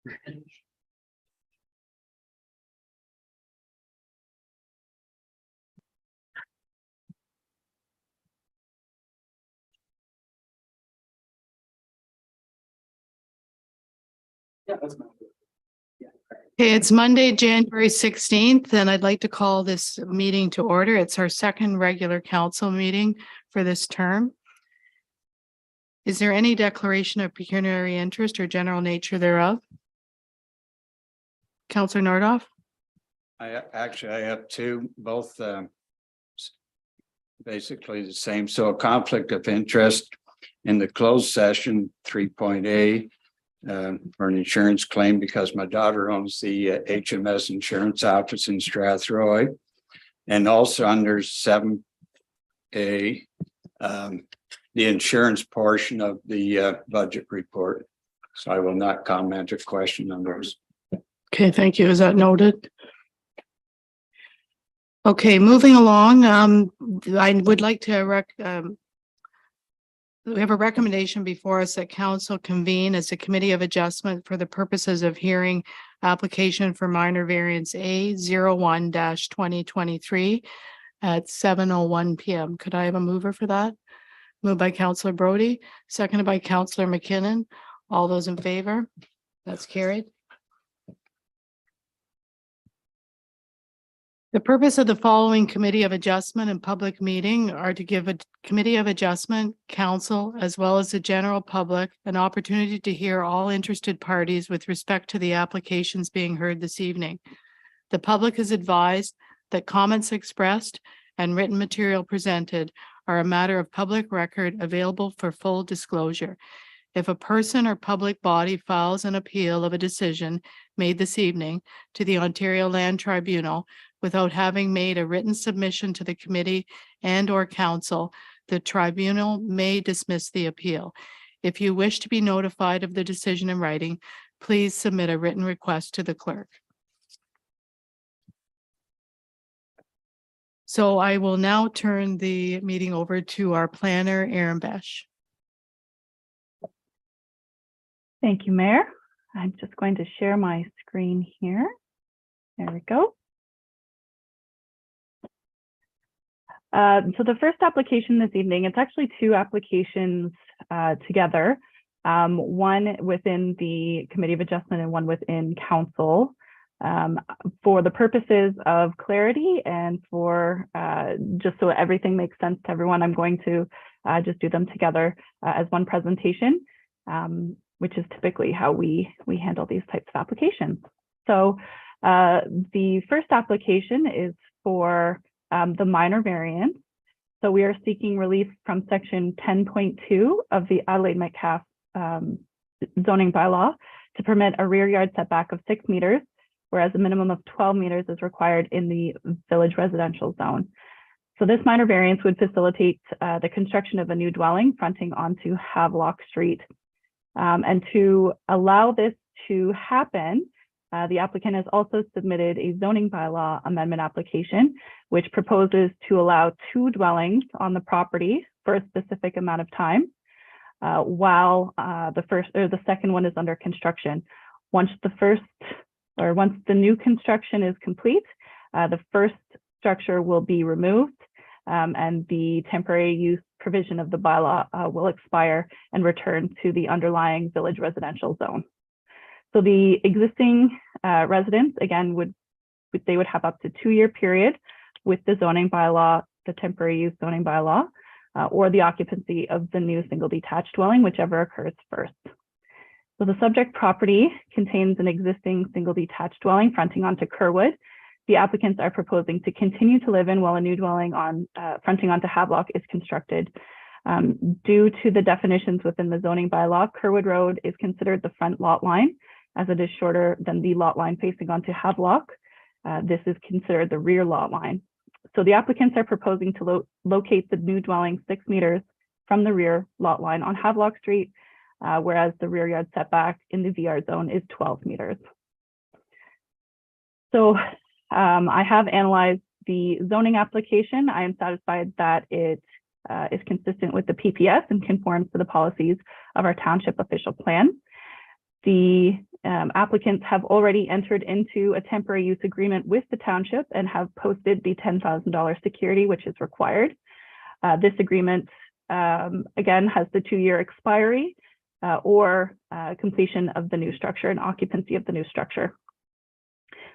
Okay, it's Monday, January 16th, and I'd like to call this meeting to order. It's our second regular council meeting for this term. Is there any declaration of pecuniary interest or general nature thereof? Councillor Nordoff? I have two, both basically the same. So a conflict of interest in the closed session 3.A for an insurance claim because my daughter owns the HMS insurance office in Strathroy, and also under 7A the insurance portion of the budget report. So I will not comment or question on those. Okay, thank you. Is that noted? Okay, moving along, I would like to we have a recommendation before us that council convene as a committee of adjustment for the purposes of hearing application for minor variance A 01-2023 at 7:01 p.m. Could I have a mover for that? Moved by Councillor Brody, seconded by Councillor McKinnon. All those in favor? That's carried. The purpose of the following committee of adjustment and public meeting are to give a committee of adjustment, council, as well as the general public an opportunity to hear all interested parties with respect to the applications being heard this evening. The public is advised that comments expressed and written material presented are a matter of public record available for full disclosure. If a person or public body files an appeal of a decision made this evening to the Ontario Land Tribunal without having made a written submission to the committee and or council, the tribunal may dismiss the appeal. If you wish to be notified of the decision in writing, please submit a written request to the clerk. So I will now turn the meeting over to our planner, Erin Besh. Thank you, Mayor. I'm just going to share my screen here. There we go. So the first application this evening, it's actually two applications together, one within the Committee of Adjustment and one within Council. For the purposes of clarity and for just so everything makes sense to everyone, I'm going to just do them together as one presentation, which is typically how we handle these types of applications. So the first application is for the minor variance. So we are seeking relief from section 10.2 of the Adelaide Metcalfe zoning bylaw to permit a rear yard setback of 6 meters, whereas a minimum of 12 meters is required in the village residential zone. So this minor variance would facilitate the construction of a new dwelling fronting onto Havelock Street. And to allow this to happen, the applicant has also submitted a zoning bylaw amendment application, which proposes to allow 2 dwellings on the property for a specific amount of time, while the second one is under construction. Once the new construction is complete, the first structure will be removed, and the temporary use provision of the bylaw will expire and return to the underlying village residential zone. So the existing residents, again, would have up to 2-year period with the zoning bylaw, the temporary use zoning bylaw, or the occupancy of the new single detached dwelling, whichever occurs first. So the subject property contains an existing single detached dwelling fronting onto Kerwood. The applicants are proposing to continue to live in while a new dwelling fronting onto Havelock is constructed. Due to the definitions within the zoning bylaw, Kerwood Road is considered the front lot line, as it is shorter than the lot line facing onto Havelock. This is considered the rear lot line. So the applicants are proposing to locate the new dwelling 6 meters from the rear lot line on Havelock Street, whereas the rear yard setback in the VR zone is 12 meters. So I have analyzed the zoning application. I am satisfied that it is consistent with the PPS and conforms to the policies of our township official plan. The Applicants have already entered into a temporary use agreement with the township and have posted the $10,000 security, which is required. This agreement, again, has the 2-year expiry or completion of the new structure and occupancy of the new structure.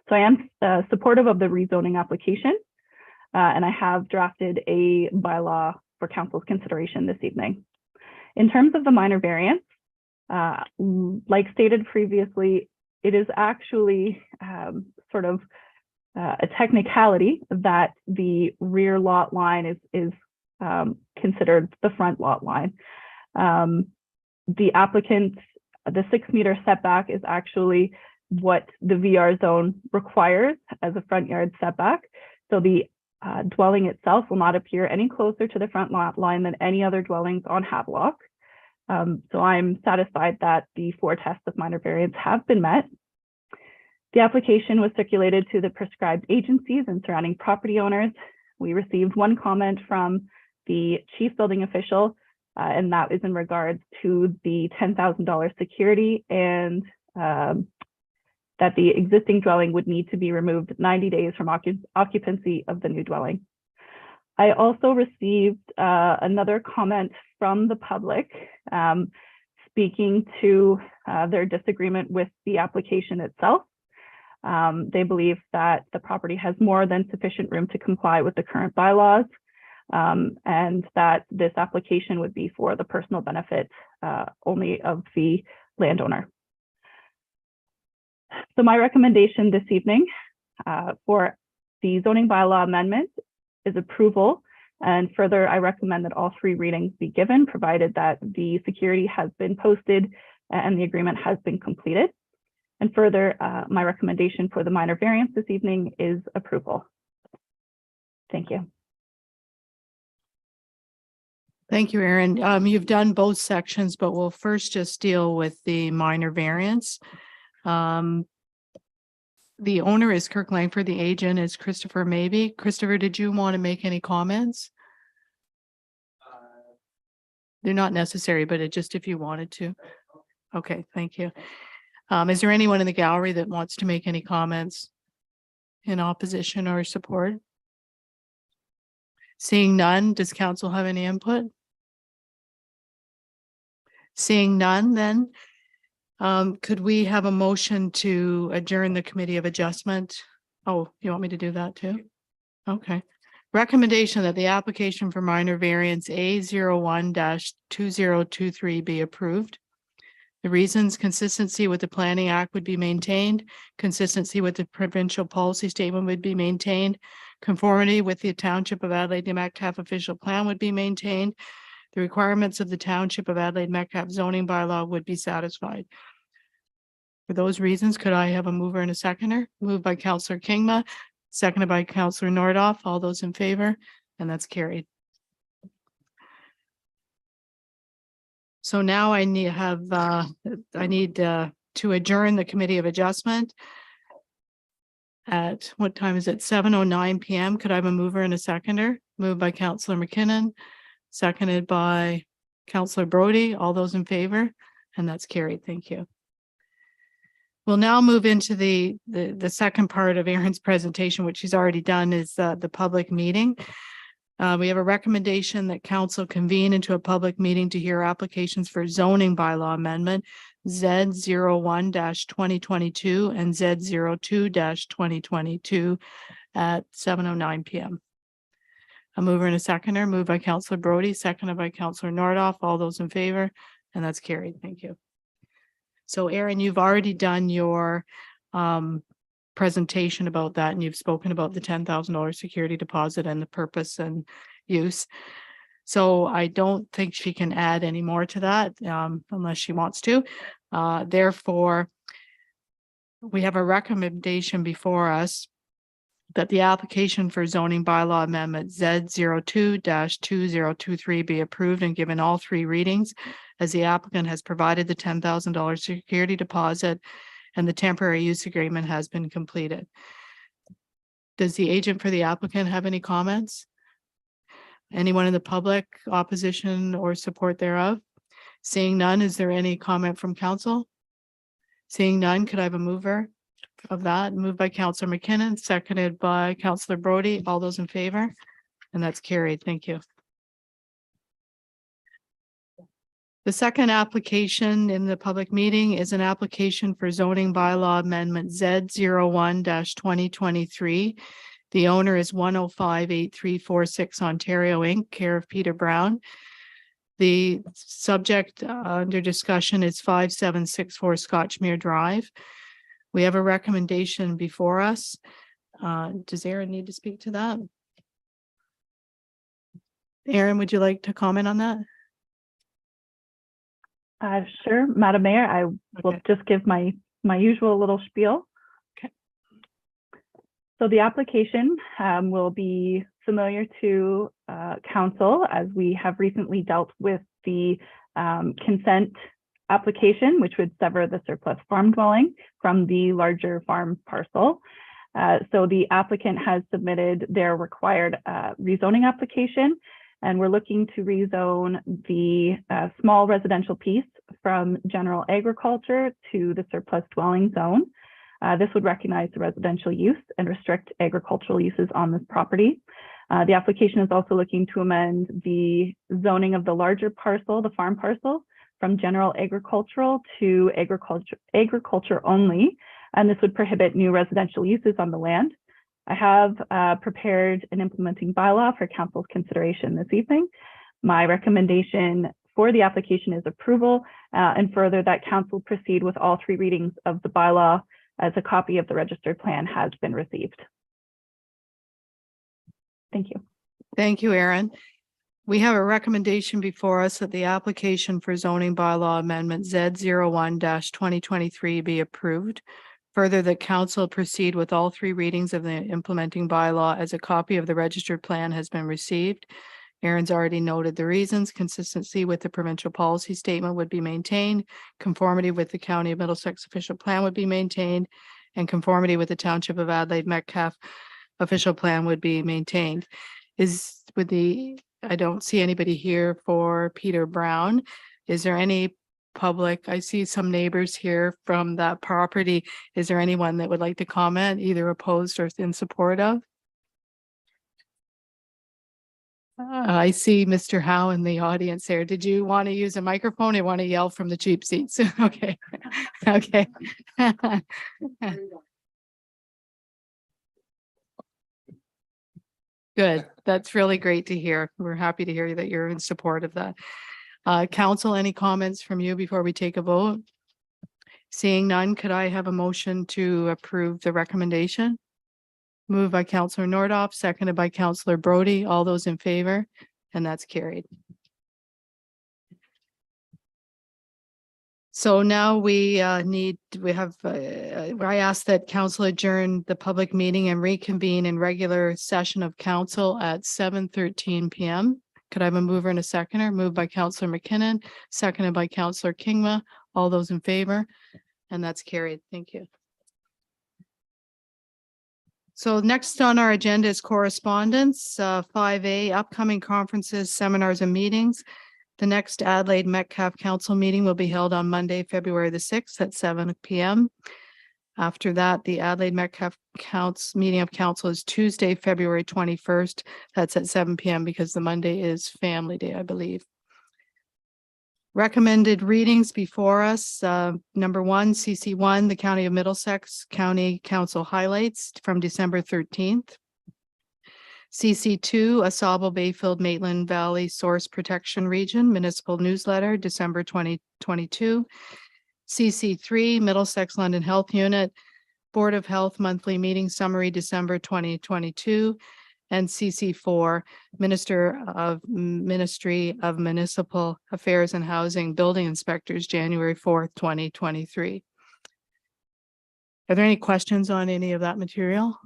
So I am supportive of the rezoning application, and I have drafted a bylaw for council's consideration this evening. In terms of the minor variance, like stated previously, it is actually sort of a technicality that the rear lot line is considered the front lot line. The applicant, the 6-meter setback is actually what the VR zone requires as a front yard setback. So the dwelling itself will not appear any closer to the front lot line than any other dwellings on Havelock. So I'm satisfied that the 4 tests of minor variance have been met. The application was circulated to the prescribed agencies and surrounding property owners. We received 1 comment from the chief building official, and that is in regards to the $10,000 security and that the existing dwelling would need to be removed 90 days from occupancy of the new dwelling. I also received another comment from the public speaking to their disagreement with the application itself. They believe that the property has more than sufficient room to comply with the current bylaws, and that this application would be for the personal benefit only of the landowner. So my recommendation this evening for the zoning bylaw amendment is approval. And further, I recommend that all 3 readings be given, provided that the security has been posted and the agreement has been completed. And further, my recommendation for the minor variance this evening is approval. Thank you. Thank you, Erin. You've done both sections, but we'll first just deal with the minor variance. The owner is Kirk Langford, the agent is Christopher Maybe. Christopher, did you want to make any comments? They're not necessary, but just if you wanted to. Okay, thank you. Is there anyone in the gallery that wants to make any comments in opposition or support? Seeing none, does council have any input? Seeing none, then could we have a motion to adjourn the Committee of Adjustment? Oh, you want me to do that too? Okay. Recommendation that the application for minor variance A01-2023 be approved. The reasons: consistency with the Planning Act would be maintained, consistency with the provincial policy statement would be maintained, conformity with the Township of Adelaide Metcalfe official plan would be maintained, the requirements of the Township of Adelaide Metcalfe zoning bylaw would be satisfied. For those reasons, could I have a mover and a seconder? Moved by Councillor Kingma, seconded by Councillor Nordoff. All those in favor? And that's carried. So now I need to adjourn the Committee of Adjustment at what time is it? 7:09 p.m. Could I have a mover and a seconder? Moved by Councillor McKinnon, seconded by Councillor Brody. All those in favor? And that's carried. Thank you. We'll now move into the second part of Erin's presentation, which she's already done, is the public meeting. We have a recommendation that council convene into a public meeting to hear applications for zoning bylaw amendment Z01-2022 and Z02-2022 at 7:09 p.m. A mover and a seconder, moved by Councillor Brody, seconded by Councillor Nordoff. All those in favor? And that's carried. Thank you. So Erin, you've already done your presentation about that, and you've spoken about the $10,000 security deposit and the purpose and use. So I don't think she can add any more to that unless she wants to. Therefore, we have a recommendation before us that the application for zoning bylaw amendment Z02-2023 be approved and given all 3 readings, as the applicant has provided the $10,000 security deposit and the temporary use agreement has been completed. Does the agent for the applicant have any comments? Anyone in the public, opposition or support thereof? Seeing none, is there any comment from council? Seeing none, could I have a mover of that? Moved by Counselor McKinnon, seconded by Counselor Brody. All those in favor? And that's carried. Thank you. The second application in the public meeting is an application for zoning bylaw amendment Z01-2023. The owner is 1058346 Ontario Inc., care of Peter Brown. The subject under discussion is 5764 Scotchmere Drive. We have a recommendation before us. Does Aaron need to speak to that? Aaron, would you like to comment on that? Sure, Madam Mayor, I will just give my usual little spiel. Okay. So the application will be familiar to council, as we have recently dealt with the consent application, which would sever the surplus farm dwelling from the larger farm parcel. So the applicant has submitted their required rezoning application, and we're looking to rezone the small residential piece from general agriculture to the surplus dwelling zone. This would recognize the residential use and restrict agricultural uses on this property. The application is also looking to amend the zoning of the larger parcel, the farm parcel, from general agricultural to agriculture only, and this would prohibit new residential uses on the land. I have prepared an implementing bylaw for council's consideration this evening. My recommendation for the application is approval, and further that council proceed with all three readings of the bylaw, as a copy of the registered plan has been received. Thank you. Thank you, Aaron. We have a recommendation before us that the application for zoning bylaw amendment Z01-2023 be approved. Further, that council proceed with all three readings of the implementing bylaw, as a copy of the registered plan has been received. Aaron's already noted the reasons. Consistency with the provincial policy statement would be maintained. Conformity with the County of Middlesex official plan would be maintained, and conformity with the Township of Adelaide Metcalfe official plan would be maintained. I don't see anybody here for Peter Brown. Is there any public? I see some neighbors here from that property. Is there anyone that would like to comment, either opposed or in support of? I see Mr. Howe in the audience there. Did you want to use a microphone or want to yell from the cheap seats? Okay. Okay. Good. That's really great to hear. We're happy to hear that you're in support of that. Council, any comments from you before we take a vote? Seeing none, could I have a motion to approve the recommendation? Moved by Councillor Nordoff, seconded by Councillor Brody. All those in favor? And that's carried. So now I ask that council adjourn the public meeting and reconvene in regular session of council at 7:13 p.m. Could I have a mover and a seconder? Moved by Councillor McKinnon, seconded by Councillor Kingma. All those in favor? And that's carried. Thank you. So next on our agenda is correspondence, 5A, upcoming conferences, seminars, and meetings. The next Adelaide Metcalfe Council meeting will be held on Monday, February the 6th at 7 p.m. After that, the Adelaide Metcalfe meeting of council is Tuesday, February 21st. That's at 7 p.m. because the Monday is Family Day, I believe. Recommended readings before us. Number 1, CC1, the County of Middlesex County Council highlights from December 13th. CC2, Asable Bayfield Maitland Valley Source Protection Region Municipal Newsletter, December 2022. CC3, Middlesex London Health Unit Board of Health Monthly Meeting Summary, December 2022. And CC4, Ministry of Municipal Affairs and Housing Building Inspectors, January 4th, 2023. Are there any questions on any of that material?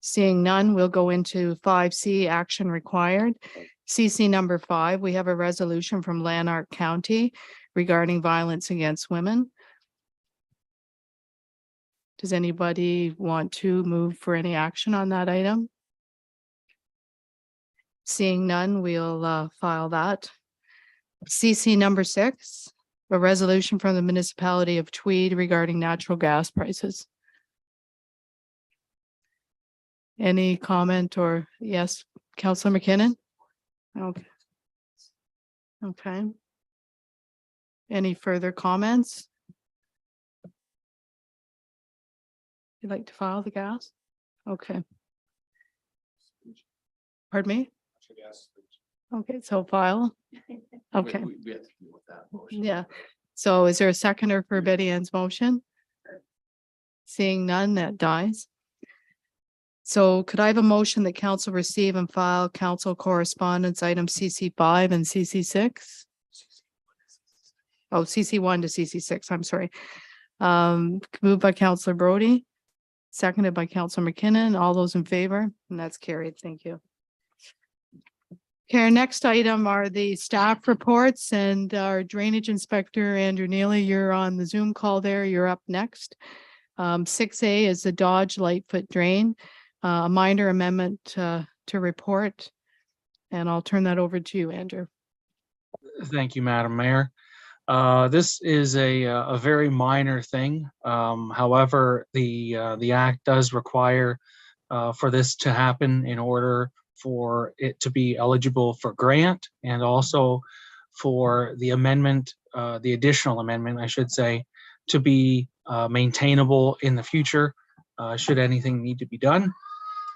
Seeing none, we'll go into 5C, action required. CC number 5, we have a resolution from Lanark County regarding violence against women. Does anybody want to move for any action on that item? Seeing none, we'll file that. CC number 6, a resolution from the municipality of Tweed regarding natural gas prices. Any comment or yes, Councillor McKinnon? Okay. Okay. Any further comments? You'd like to file the gas? Okay. Pardon me? Okay, so file. Okay, We have to deal with that motion. yeah. So is there a seconder for Betty Ann's motion? Seeing none, that dies. So could I have a motion that council receive and file council correspondence item CC5 and CC6? Oh, CC1 to CC6, I'm sorry. Moved by Councillor Brody, seconded by Councillor McKinnon. All those in favor? And that's carried. Thank you. Okay, our next item are the staff reports, and our drainage inspector, Andrew Neely, you're on the Zoom call there. You're up next. 6A is the Dodge Lightfoot Drain, a minor amendment to report. And I'll turn that over to you, Andrew. Thank you, Madam Mayor. This is a very minor thing. However, the act does require for this to happen in order for it to be eligible for grant, and also for the amendment, the additional amendment, I should say, to be maintainable in the future, should anything need to be done.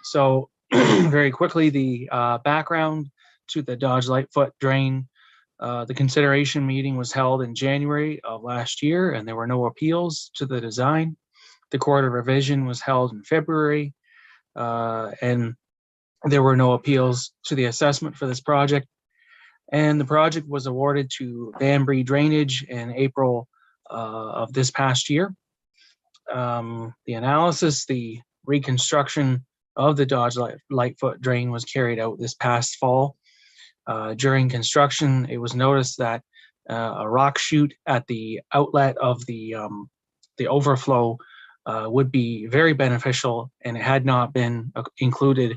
So very quickly, the background to the Dodge Lightfoot Drain. The consideration meeting was held in January of last year, and there were no appeals to the design. The Court of Revision was held in February, and there were no appeals to the assessment for this project. And the project was awarded to Banbury Drainage in April of this past year. The analysis, the reconstruction of the Dodge Lightfoot Drain was carried out this past fall. During construction, it was noticed that a rock chute at the outlet of the overflow would be very beneficial, and it had not been included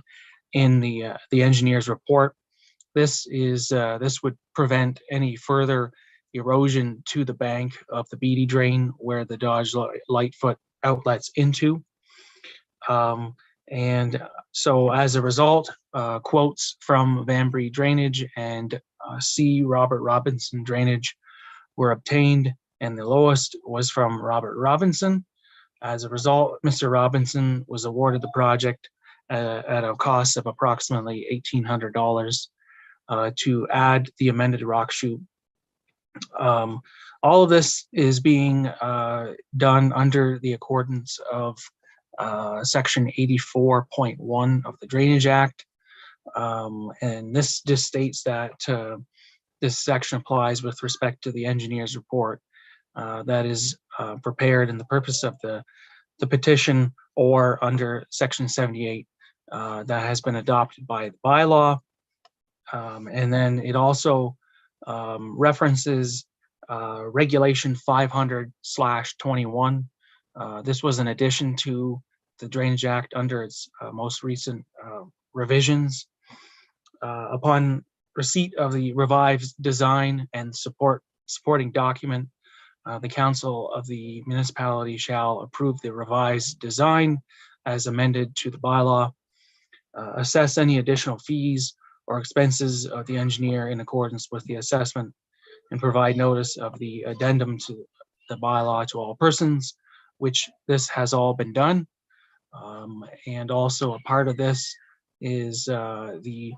in the engineer's report. This would prevent any further erosion to the bank of the Beatty Drain where the Dodge Lightfoot outlets into. And so as a result, quotes from Banbury Drainage and C. Robert Robinson Drainage were obtained, and the lowest was from Robert Robinson. As a result, Mr. Robinson was awarded the project at a cost of approximately $1,800 to add the amended rock chute. All of this is being done under the accordance of Section 84.1 of the Drainage Act. And this just states that this section applies with respect to the engineer's report that is prepared in the purpose of the petition, or under Section 78 that has been adopted by the bylaw. And then it also references Regulation 500/21. This was an addition to the Drainage Act under its most recent revisions. Upon receipt of the revised design and supporting document, the council of the municipality shall approve the revised design as amended to the bylaw, assess any additional fees or expenses of the engineer in accordance with the assessment, and provide notice of the addendum to the bylaw to all persons, which this has all been done. And also a part of this is the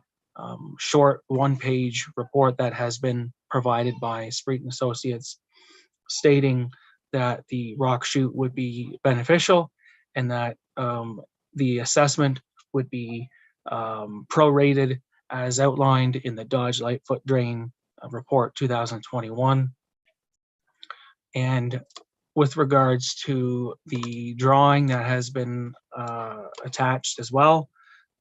short one-page report that has been provided by Spreet & Associates, stating that the rock chute would be beneficial, and that the assessment would be prorated as outlined in the Dodge Lightfoot Drain Report 2021. And with regards to the drawing that has been attached as well,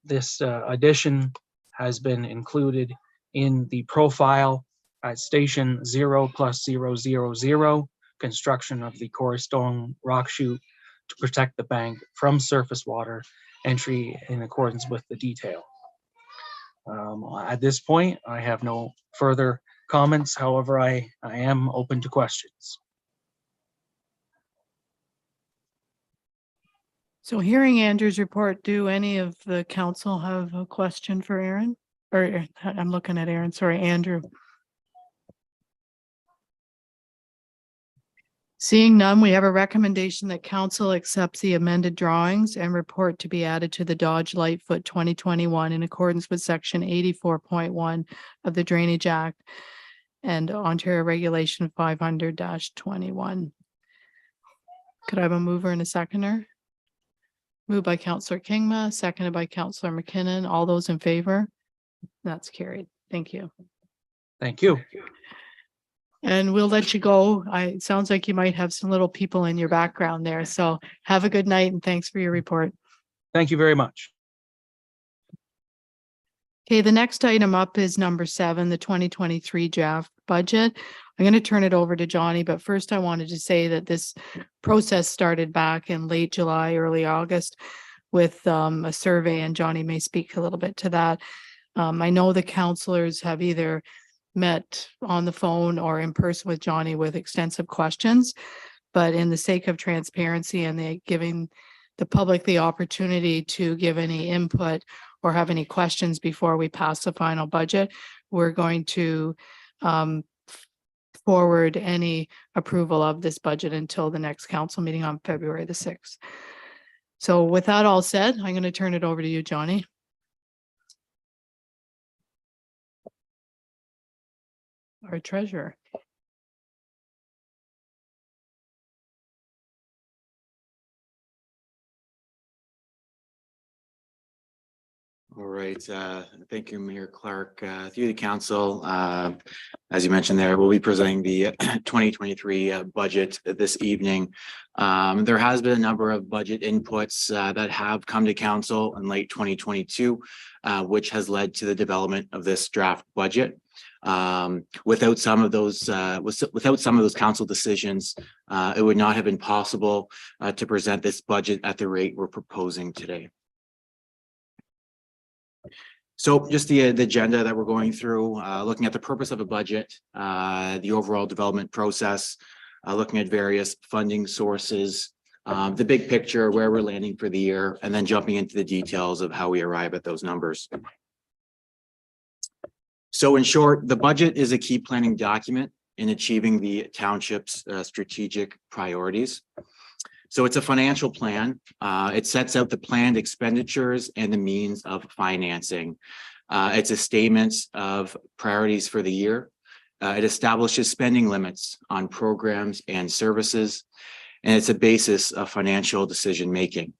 this addition has been included in the profile at station 0+000, construction of the Cornerstone rock chute to protect the bank from surface water entry in accordance with the detail. At this point, I have no further comments. However, I am open to questions. So hearing Andrew's report, do any of the council have a question for Aaron? Or I'm looking at Aaron, sorry, Andrew. Seeing none, we have a recommendation that council accepts the amended drawings and report to be added to the Dodge Lightfoot 2021 in accordance with section 84.1 of the Drainage Act and Ontario Regulation 500-21. Could I have a mover and a seconder? Moved by Councillor Kingma, seconded by Councillor McKinnon. All those in favor? That's carried. Thank you. Thank you. And we'll let you go. It sounds like you might have some little people in your background there. So have a good night and thanks for your report. Thank you very much. Okay, the next item up is number 7, the 2023 draft budget. I'm going to turn it over to Johnny, but first I wanted to say that this process started back in late July, early August with a survey, and Johnny may speak a little bit to that. I know the councillors have either met on the phone or in person with Johnny with extensive questions, but in the sake of transparency and giving the public the opportunity to give any input or have any questions before we pass the final budget, we're going to forward any approval of this budget until the next council meeting on February the 6th. So with that all said, I'm going to turn it over to you, Johnny. Our treasurer. All right. Thank you, Mayor Clark. Through the council, as you mentioned there, we'll be presenting the 2023 budget this evening. There has been a number of budget inputs that have come to council in late 2022, which has led to the development of this draft budget. Without some of those council decisions, it would not have been possible to present this budget at the rate we're proposing today. So just the agenda that we're going through, looking at the purpose of a budget, the overall development process, looking at various funding sources, the big picture, where we're landing for the year, and then jumping into the details of how we arrive at those numbers. So in short, the budget is a key planning document in achieving the township's strategic priorities. So it's a financial plan. It sets out the planned expenditures and the means of financing. It's a statement of priorities for the year. It establishes spending limits on programs and services, and it's a basis of financial decision making.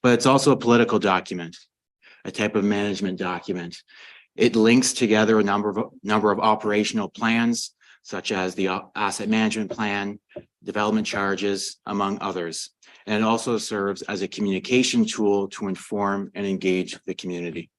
But it's also a political document, a type of management document. It links together a number of operational plans, such as the asset management plan, development charges, among others. And it also serves as a communication tool to inform and engage the community.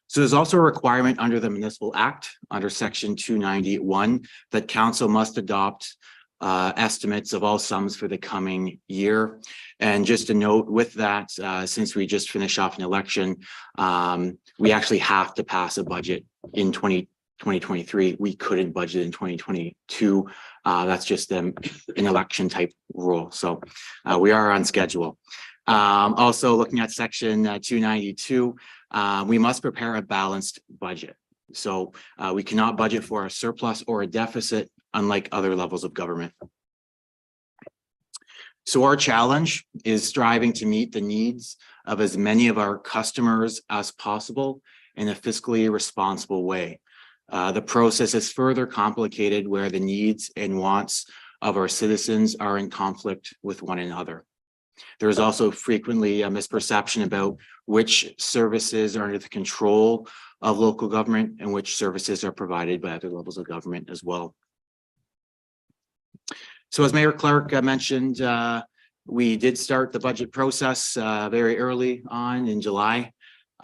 So there's also a requirement under the Municipal Act, under section 291, that council must adopt estimates of all sums for the coming year. And just a note with that, since we just finished off an election, we actually have to pass a budget in 2023. We couldn't budget in 2022. That's just an election type rule. So we are on schedule. Also looking at section 292, we must prepare a balanced budget. So we cannot budget for a surplus or a deficit, unlike other levels of government. So our challenge is striving to meet the needs of as many of our customers as possible in a fiscally responsible way. The process is further complicated where the needs and wants of our citizens are in conflict with one another. There is also frequently a misperception about which services are under the control of local government and which services are provided by other levels of government as well. So as Mayor Clark mentioned, we did start the budget process very early on in July.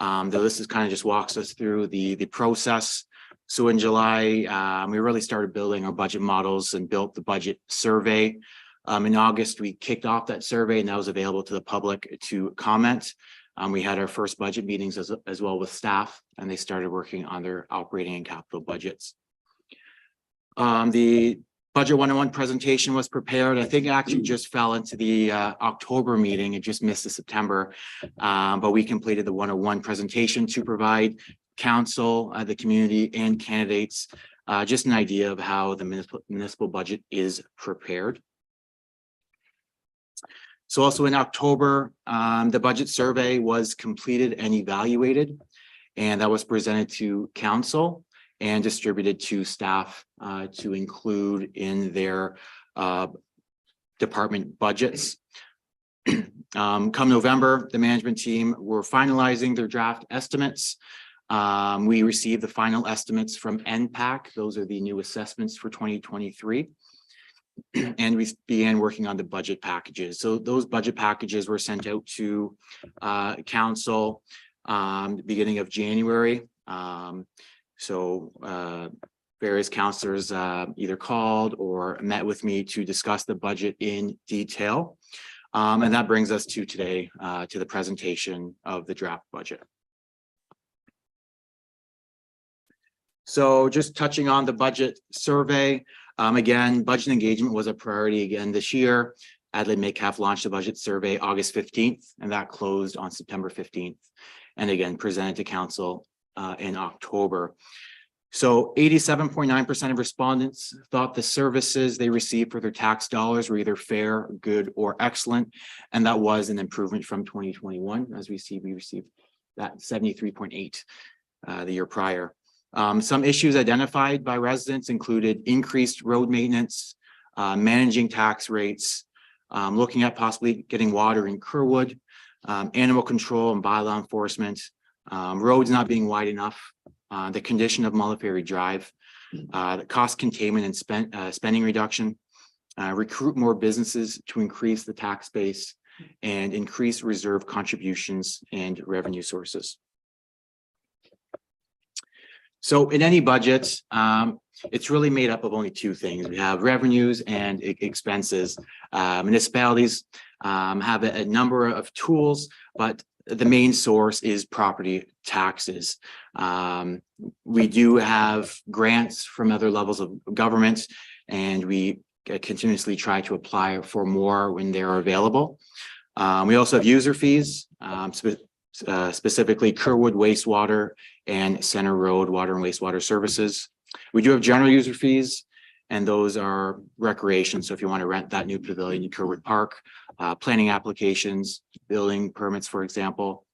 This is kind of just walks us through the process. So in July, we really started building our budget models and built the budget survey. In August, we kicked off that survey and that was available to the public to comment. We had our first budget meetings as well with staff, and they started working on their operating and capital budgets. The Budget 101 presentation was prepared. I think it actually just fell into the October meeting. It just missed the September, but we completed the 101 presentation to provide council, the community, and candidates just an idea of how the municipal budget is prepared. So also in October, the budget survey was completed and evaluated, and that was presented to council and distributed to staff to include in their department budgets. Come November, the management team were finalizing their draft estimates. We received the final estimates from NPAC. Those are the new assessments for 2023. And we began working on the budget packages. So those budget packages were sent out to council beginning of January. Various councillors either called or met with me to discuss the budget in detail. And that brings us to today, to the presentation of the draft budget. So just touching on the budget survey, again, budget engagement was a priority again this year. Adelaide Metcalfe launched the budget survey August 15th, and that closed on September 15th. And again, presented to council in October. So 87.9% of respondents thought the services they received for their tax dollars were either fair, good, or excellent. And that was an improvement from 2021. As we see, we received that 73.8 the year prior. Some issues identified by residents included increased road maintenance, managing tax rates, looking at possibly getting water in Kerwood, animal control and bylaw enforcement, roads not being wide enough, the condition of Mullaferry Drive, the cost containment and spending reduction, recruit more businesses to increase the tax base, and increase reserve contributions and revenue sources. So in any budget, it's really made up of only two things. We have revenues and expenses. Municipalities have a number of tools, but the main source is property taxes. We do have grants from other levels of government, and we continuously try to apply for more when they're available. We also have user fees, specifically Kerwood wastewater and Center Road water and wastewater services. We do have general user fees, and those are recreation. So if you want to rent that new pavilion in Kerwood Park, planning applications, building permits, for example,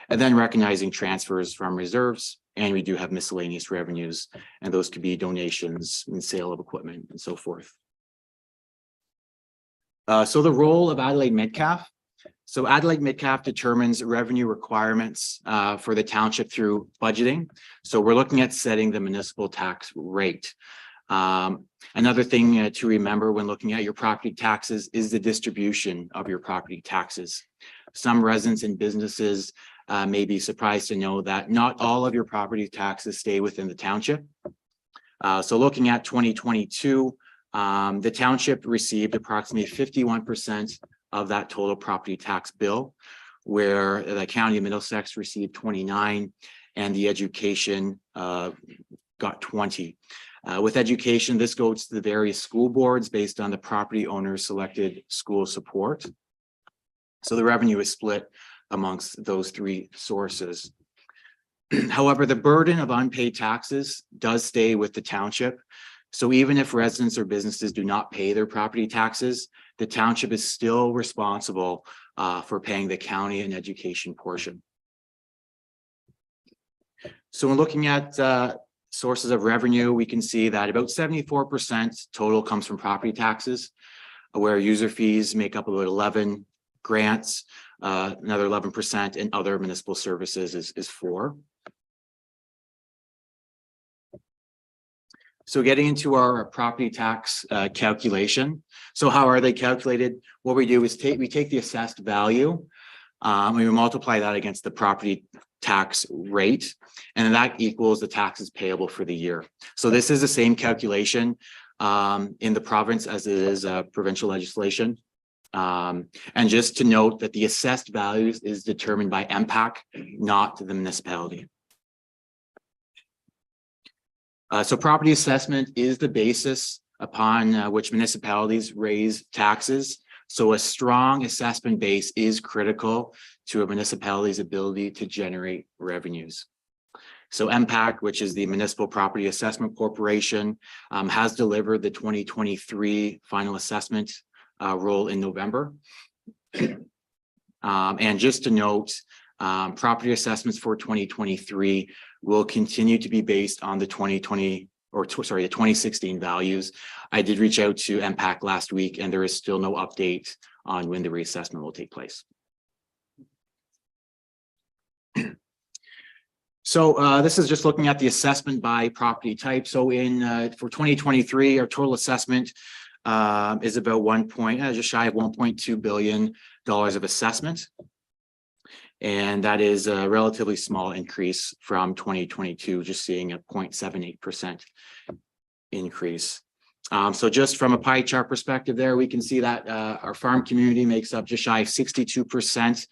and then recognizing transfers from reserves. And we do have miscellaneous revenues, and those could be donations and sale of equipment and so forth. So the role of Adelaide Metcalfe. So Adelaide Metcalfe determines revenue requirements for the township through budgeting. So we're looking at setting the municipal tax rate. Another thing to remember when looking at your property taxes is the distribution of your property taxes. Some residents and businesses may be surprised to know that not all of your property taxes stay within the township. So looking at 2022, the township received approximately 51% of that total property tax bill, where the county of Middlesex received 29 and the education got 20. With education, this goes to the various school boards based on the property owner's selected school support. So the revenue is split amongst those three sources. However, the burden of unpaid taxes does stay with the township. So even if residents or businesses do not pay their property taxes, the township is still responsible for paying the county and education portion. So when looking at sources of revenue, we can see that about 74% total comes from property taxes, where user fees make up about 11, grants, another 11%, and other municipal services is 4%. So getting into our property tax calculation. So how are they calculated? What we do is we take the assessed value, and we multiply that against the property tax rate, and that equals the taxes payable for the year. So this is the same calculation in the province as it is provincial legislation. And just to note that the assessed values is determined by MPAC, not the municipality. So property assessment is the basis upon which municipalities raise taxes. So a strong assessment base is critical to a municipality's ability to generate revenues. So MPAC, which is the Municipal Property Assessment Corporation, has delivered the 2023 final assessment roll in November. And just to note, property assessments for 2023 will continue to be based on the 2016 values. I did reach out to MPAC last week, and there is still no update on when the reassessment will take place. So this is just looking at the assessment by property type. So for 2023, our total assessment is about just shy of $1.2 billion of assessment. And that is a relatively small increase from 2022, just seeing a 0.78% increase. So just from a pie chart perspective there, we can see that our farm community makes up just shy of 62%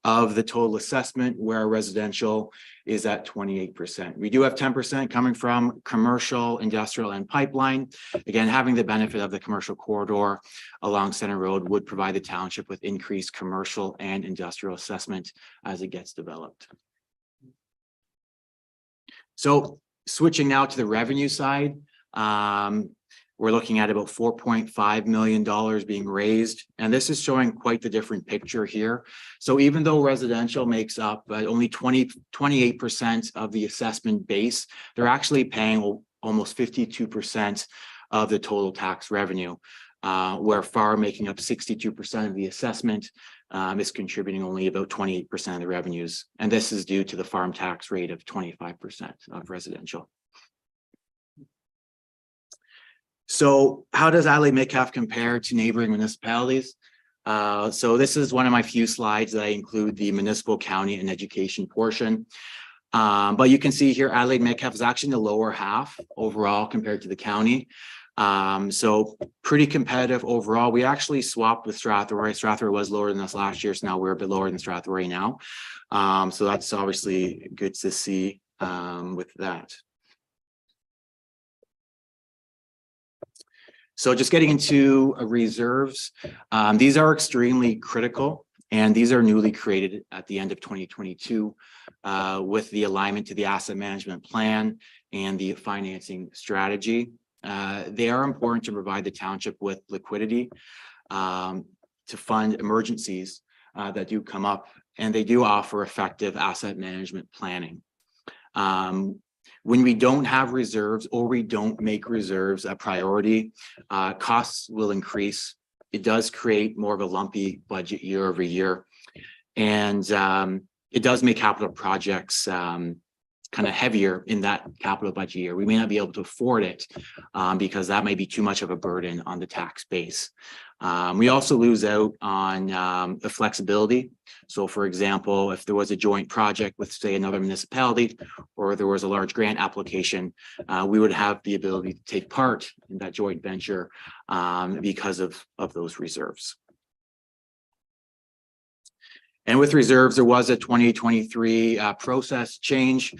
of the total assessment, where residential is at 28%. We do have 10% coming from commercial, industrial, and pipeline. Again, having the benefit of the commercial corridor along Center Road would provide the township with increased commercial and industrial assessment as it gets developed. So switching now to the revenue side, we're looking at about $4.5 million being raised, and this is showing quite the different picture here. So even though residential makes up only 28% of the assessment base, they're actually paying almost 52% of the total tax revenue, where farm, making up 62% of the assessment, is contributing only about 28% of the revenues. And this is due to the farm tax rate of 25% of residential. So how does Adelaide Metcalfe compare to neighboring municipalities? So this is one of my few slides that I include the municipal, county, and education portion. But you can see here, Adelaide Metcalfe is actually in the lower half overall compared to the county. So pretty competitive overall. We actually swapped with Strathroy. Strathroy was lower than us last year, so now we're a bit lower than Strathroy now. So that's obviously good to see with that. So just getting into reserves, these are extremely critical, and these are newly created at the end of 2022 with the alignment to the asset management plan and the financing strategy. They are important to provide the township with liquidity to fund emergencies that do come up, and they do offer effective asset management planning. When we don't have reserves, or we don't make reserves a priority, costs will increase. It does create more of a lumpy budget year over year. And it does make capital projects kind of heavier in that capital budget year. We may not be able to afford it because that may be too much of a burden on the tax base. We also lose out on the flexibility. So for example, if there was a joint project with, say, another municipality, or there was a large grant application, we would have the ability to take part in that joint venture because of those reserves. And with reserves, there was a 2023 process change.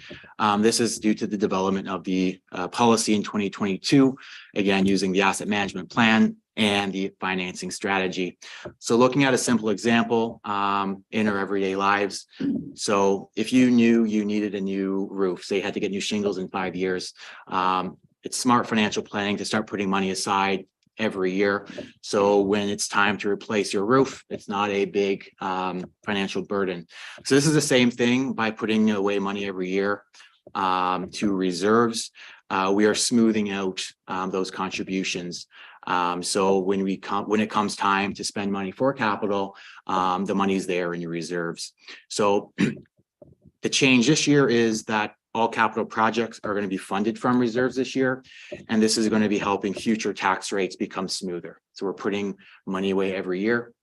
This is due to the development of the policy in 2022, again, using the asset management plan and the financing strategy. So looking at a simple example in our everyday lives. So if you knew you needed a new roof, say you had to get new shingles in 5 years, it's smart financial planning to start putting money aside every year. So when it's time to replace your roof, it's not a big financial burden. So this is the same thing by putting away money every year to reserves. We are smoothing out those contributions. So when it comes time to spend money for capital, the money's there in your reserves. So the change this year is that all capital projects are going to be funded from reserves this year, and this is going to be helping future tax rates become smoother. So we're putting money away every year.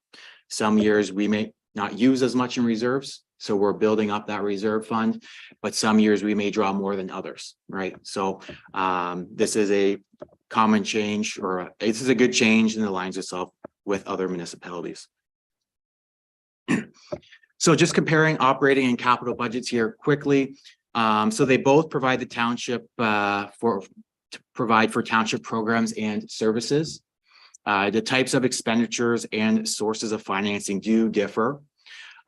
Some years we may not use as much in reserves, so we're building up that reserve fund, but some years we may draw more than others, right? So this is a common change, or this is a good change, and aligns itself with other municipalities. So just comparing operating and capital budgets here quickly. So they both provide the township provide for township programs and services. The types of expenditures and sources of financing do differ.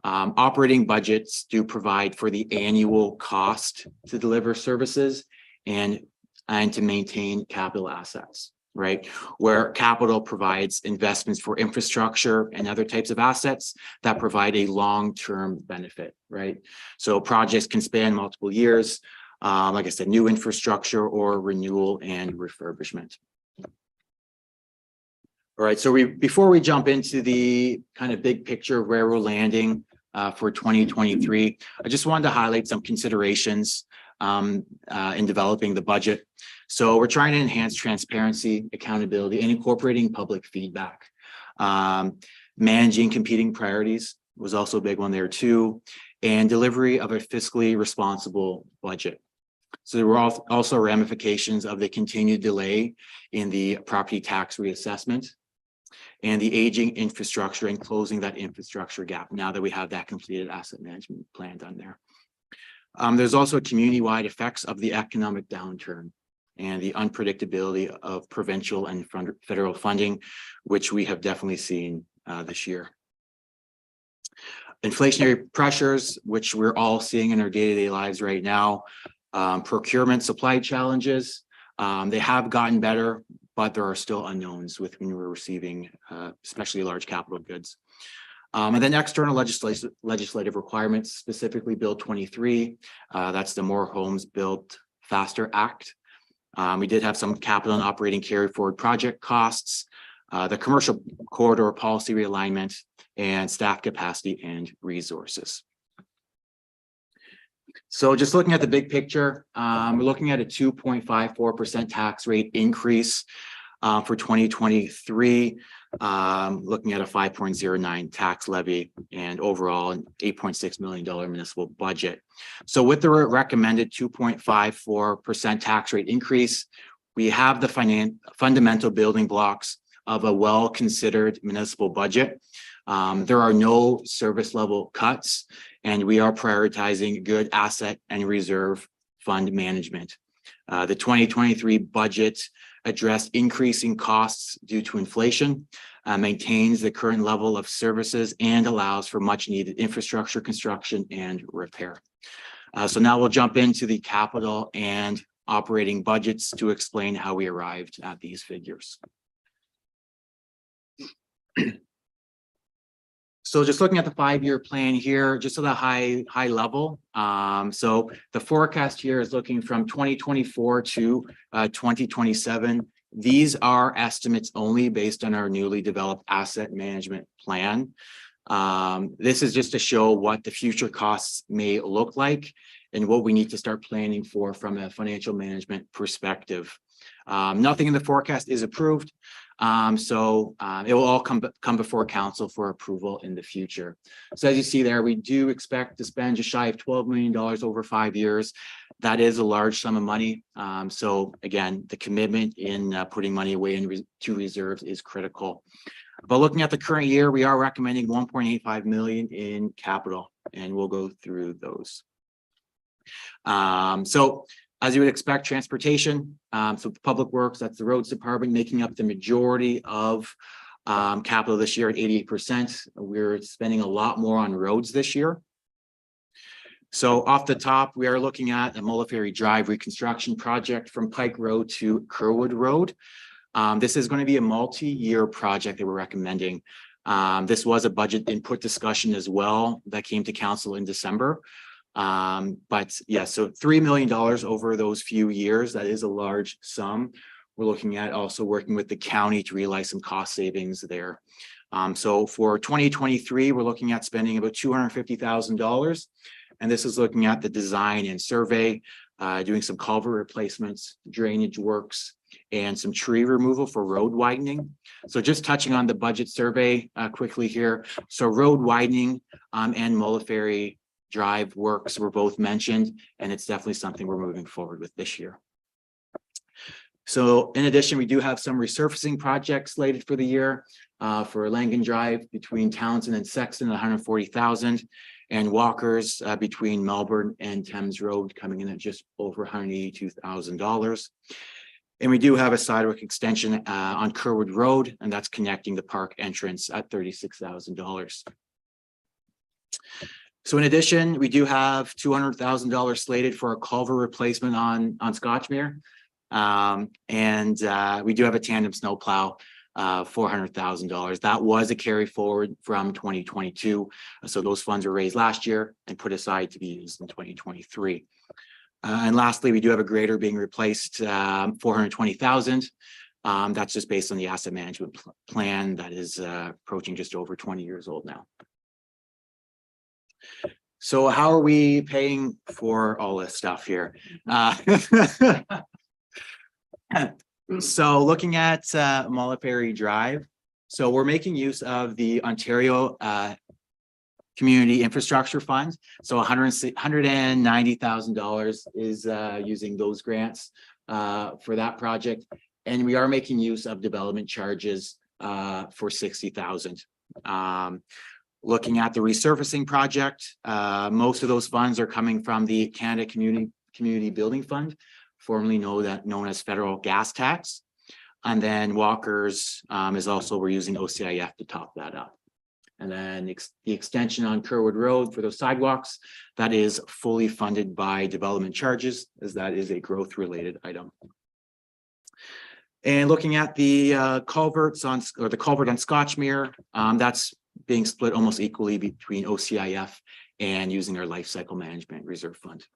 Operating budgets do provide for the annual cost to deliver services and to maintain capital assets, right? Where capital provides investments for infrastructure and other types of assets that provide a long-term benefit, right? So projects can span multiple years, like I said, new infrastructure or renewal and refurbishment. All right, so before we jump into the kind of big picture of where we're landing for 2023, I just wanted to highlight some considerations in developing the budget. So we're trying to enhance transparency, accountability, and incorporating public feedback. Managing competing priorities was also a big one there too, and delivery of a fiscally responsible budget. So there were also ramifications of the continued delay in the property tax reassessment and the aging infrastructure and closing that infrastructure gap now that we have that completed asset management plan done there. There's also community-wide effects of the economic downturn and the unpredictability of provincial and federal funding, which we have definitely seen this year. Inflationary pressures, which we're all seeing in our day-to-day lives right now. Procurement supply challenges, they have gotten better, but there are still unknowns with when we're receiving, especially large capital goods. And then external legislative requirements, specifically Bill 23, that's the More Homes Built Faster Act. We did have some capital and operating carry forward project costs, the commercial corridor policy realignment, and staff capacity and resources. So just looking at the big picture, we're looking at a 2.54% tax rate increase for 2023, looking at a 5.09 tax levy and overall an $8.6 million municipal budget. So with the recommended 2.54% tax rate increase, we have the fundamental building blocks of a well-considered municipal budget. There are no service level cuts, and we are prioritizing good asset and reserve fund management. The 2023 budget addressed increasing costs due to inflation, maintains the current level of services, and allows for much needed infrastructure construction and repair. So now we'll jump into the capital and operating budgets to explain how we arrived at these figures. So just looking at the 5-year plan here, just at a high level. So the forecast here is looking from 2024 to 2027. These are estimates only based on our newly developed asset management plan. This is just to show what the future costs may look like and what we need to start planning for from a financial management perspective. Nothing in the forecast is approved. So it will all come before council for approval in the future. So as you see there, we do expect to spend just shy of $12 million over 5 years. That is a large sum of money. So again, the commitment in putting money away into reserves is critical. But looking at the current year, we are recommending $1.85 million in capital, and we'll go through those. So as you would expect, transportation, so public works, that's the roads department, making up the majority of capital this year at 88%. We're spending a lot more on roads this year. So off the top, we are looking at a Mullaferry Drive reconstruction project from Pike Road to Kerwood Road. This is going to be a multi-year project that we're recommending. This was a budget input discussion as well that came to council in December. But yeah, so $3 million over those few years, that is a large sum. We're looking at also working with the county to realize some cost savings there. So for 2023, we're looking at spending about $250,000. And this is looking at the design and survey, doing some culvert replacements, drainage works, and some tree removal for road widening. So just touching on the budget survey quickly here. So road widening and Mullaferry Drive works were both mentioned, and it's definitely something we're moving forward with this year. So in addition, we do have some resurfacing projects slated for the year for Langan Drive between Townsend and Sexton, 140,000, and Walkers between Melbourne and Thames Road coming in at just over $182,000. And we do have a sidewalk extension on Kerwood Road, and that's connecting the park entrance at $36,000. So in addition, we do have $200,000 slated for a culvert replacement on Scotchmere. And we do have a tandem snowplow, $400,000. That was a carry forward from 2022. So those funds were raised last year and put aside to be used in 2023. And lastly, we do have a grader being replaced, $420,000. That's just based on the asset management plan that is approaching just over 20 years old now. So how are we paying for all this stuff here? So looking at Mulliperry Drive, so we're making use of the Ontario Community Infrastructure Fund. So $190,000 is using those grants for that project. And we are making use of development charges for $60,000. Looking at the resurfacing project, most of those funds are coming from the Canada Community Building Fund, formerly known as federal gas tax. And then Walkers is also, we're using OCIF to top that up. And then the extension on Kerwood Road for those sidewalks, that is fully funded by development charges, as that is a growth related item. And looking at the culverts on, or the culvert on Scotchmere, that's being split almost equally between OCIF and using our life cycle management reserve fund.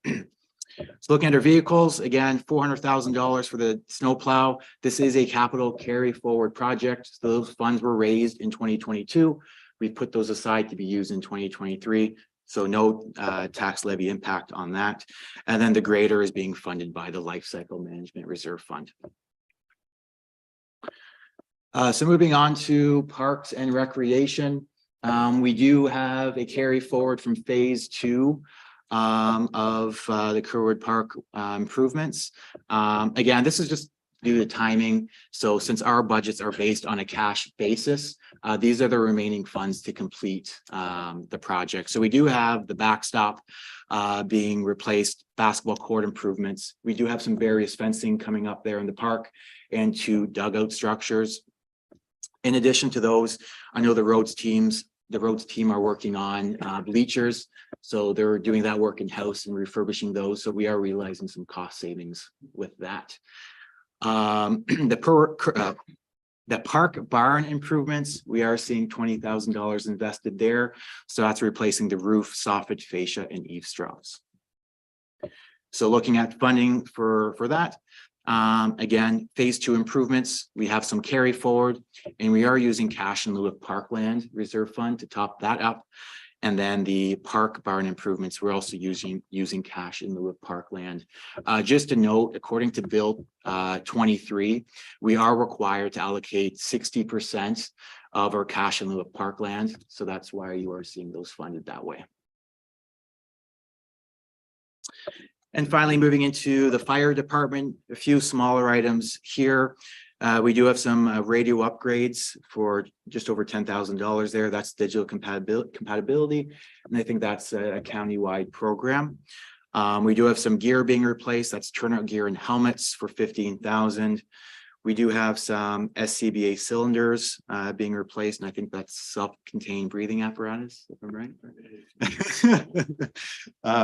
So looking at our vehicles, again, $400,000 for the snowplow. This is a capital carry forward project. So those funds were raised in 2022. We put those aside to be used in 2023. So no tax levy impact on that. And then the grader is being funded by the life cycle management reserve fund. So moving on to parks and recreation, we do have a carry forward from phase 2 of the Kerwood Park improvements. Again, this is just due to timing. So since our budgets are based on a cash basis, these are the remaining funds to complete the project. So we do have the backstop being replaced, basketball court improvements. We do have some various fencing coming up there in the park and 2 dugout structures. In addition to those, I know the roads team are working on bleachers. So they're doing that work in-house and refurbishing those. So we are realizing some cost savings with that. The park barn improvements, we are seeing $20,000 invested there. So that's replacing the roof, soffit, fascia, and eave straws. So looking at funding for that, again, phase 2 improvements, we have some carry forward, and we are using cash in lieu of parkland reserve fund to top that up. And then the park barn improvements, we're also using cash in lieu of parkland. Just a note, according to Bill 23, we are required to allocate 60% of our cash in lieu of parkland. So that's why you are seeing those funded that way. And finally, moving into the fire department, a few smaller items here. We do have some radio upgrades for just over $10,000 there. That's digital compatibility. And I think that's a county-wide program. We do have some gear being replaced. That's turnout gear and helmets for $15,000. We do have some SCBA cylinders being replaced, and I think that's self-contained breathing apparatus, if I'm right,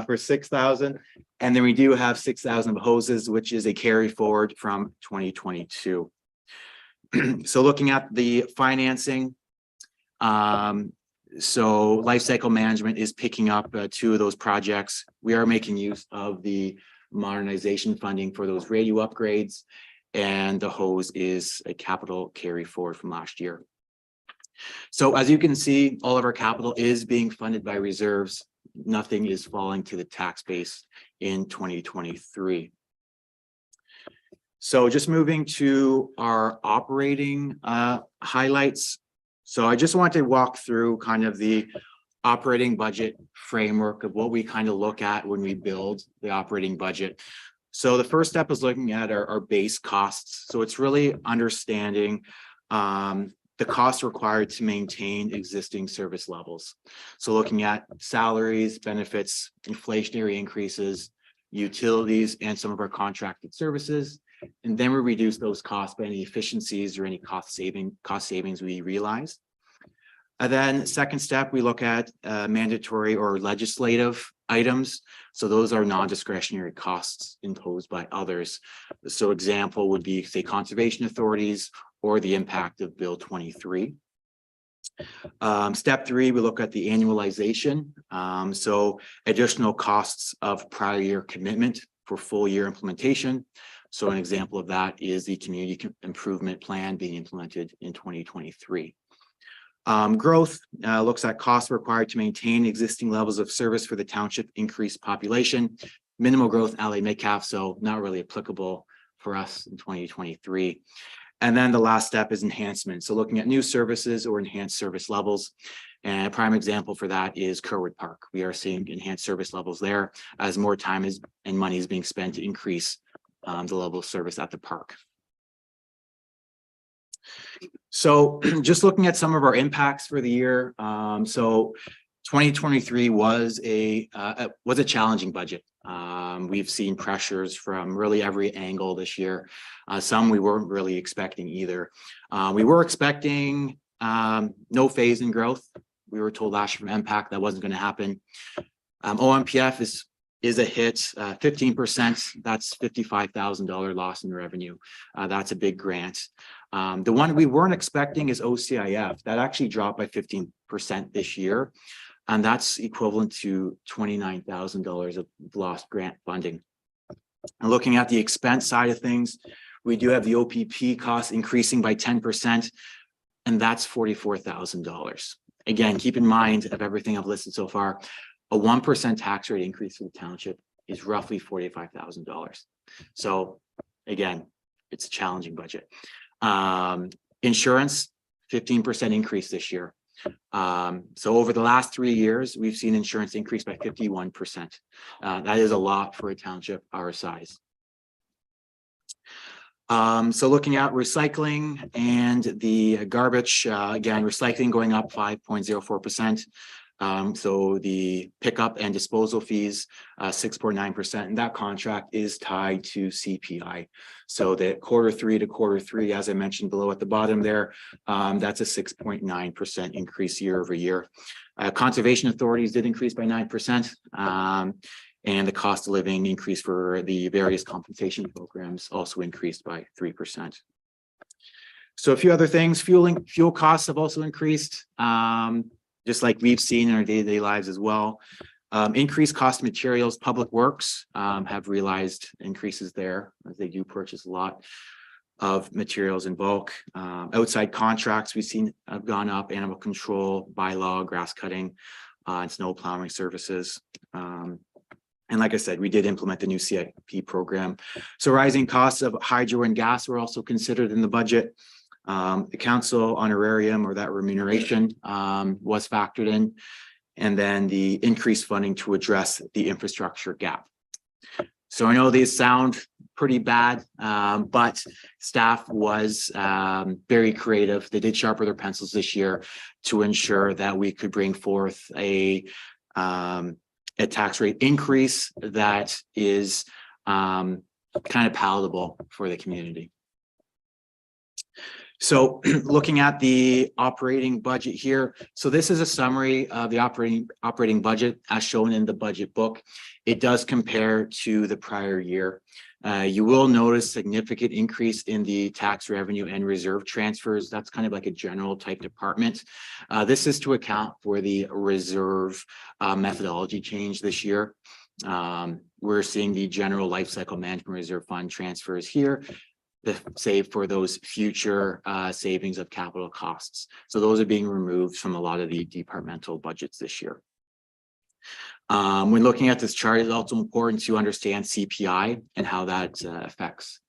for $6,000. And then we do have 6,000 hoses, which is a carry forward from 2022. So looking at the financing, so life cycle management is picking up 2 of those projects. We are making use of the modernization funding for those radio upgrades, and the hose is a capital carry forward from last year. So as you can see, all of our capital is being funded by reserves. Nothing is falling to the tax base in 2023. So just moving to our operating highlights. So I just want to walk through kind of the operating budget framework of what we kind of look at when we build the operating budget. So the first step is looking at our base costs. So it's really understanding the costs required to maintain existing service levels. So looking at salaries, benefits, inflationary increases, utilities, and some of our contracted services. And then we reduce those costs by any efficiencies or any cost savings we realize. And then second step, we look at mandatory or legislative items. So those are non-discretionary costs imposed by others. So example would be, say, conservation authorities or the impact of Bill 23. Step 3, we look at the annualization. So additional costs of prior year commitment for full year implementation. So an example of that is the community improvement plan being implemented in 2023. Growth looks at costs required to maintain existing levels of service for the township increased population. Minimal growth, Adelaide Metcalfe, so not really applicable for us in 2023. And then the last step is enhancement. So looking at new services or enhanced service levels. And a prime example for that is Kerwood Park. We are seeing enhanced service levels there as more time and money is being spent to increase the level of service at the park. So just looking at some of our impacts for the year. So 2023 was a challenging budget. We've seen pressures from really every angle this year. Some we weren't really expecting either. We were expecting no phase in growth. We were told last year from MPAC that wasn't going to happen. OMPF is a hit, 15%. That's $55,000 loss in revenue. That's a big grant. The one we weren't expecting is OCIF. That actually dropped by 15% this year. And that's equivalent to $29,000 of lost grant funding. And looking at the expense side of things, we do have the OPP costs increasing by 10%, and that's $44,000. Again, keep in mind of everything I've listed so far, a 1% tax rate increase for the township is roughly $45,000. So again, it's a challenging budget. Insurance, 15% increase this year. So over the last 3 years, we've seen insurance increase by 51%. That is a lot for a township our size. So looking at recycling and the garbage, again, recycling going up 5.04%. So the pickup and disposal fees, 6.9%, and that contract is tied to CPI. So that Q3 to Q3, as I mentioned below at the bottom there, that's a 6.9% increase year over year. Conservation authorities did increase by 9%, and the cost of living increase for the various compensation programs also increased by 3%. So a few other things, fuel costs have also increased. Just like we've seen in our day-to-day lives as well. Increased cost of materials, public works have realized increases there as they do purchase a lot of materials in bulk. Outside contracts we've seen have gone up, animal control, bylaw, grass cutting, and snow plowing services. And like I said, we did implement the new CIP program. So rising costs of hydro and gas were also considered in the budget. The council honorarium or that remuneration was factored in, and then the increased funding to address the infrastructure gap. So I know these sound pretty bad, but staff was very creative. They did sharpen their pencils this year to ensure that we could bring forth a tax rate increase that is kind of palatable for the community. So looking at the operating budget here. So this is a summary of the operating budget as shown in the budget book. It does compare to the prior year. You will notice significant increase in the tax revenue and reserve transfers. That's kind of like a general type department. This is to account for the reserve methodology change this year. We're seeing the general life cycle management reserve fund transfers here to save for those future savings of capital costs. So those are being removed from a lot of the departmental budgets this year. When looking at this chart, it's also important to understand CPI and how that affects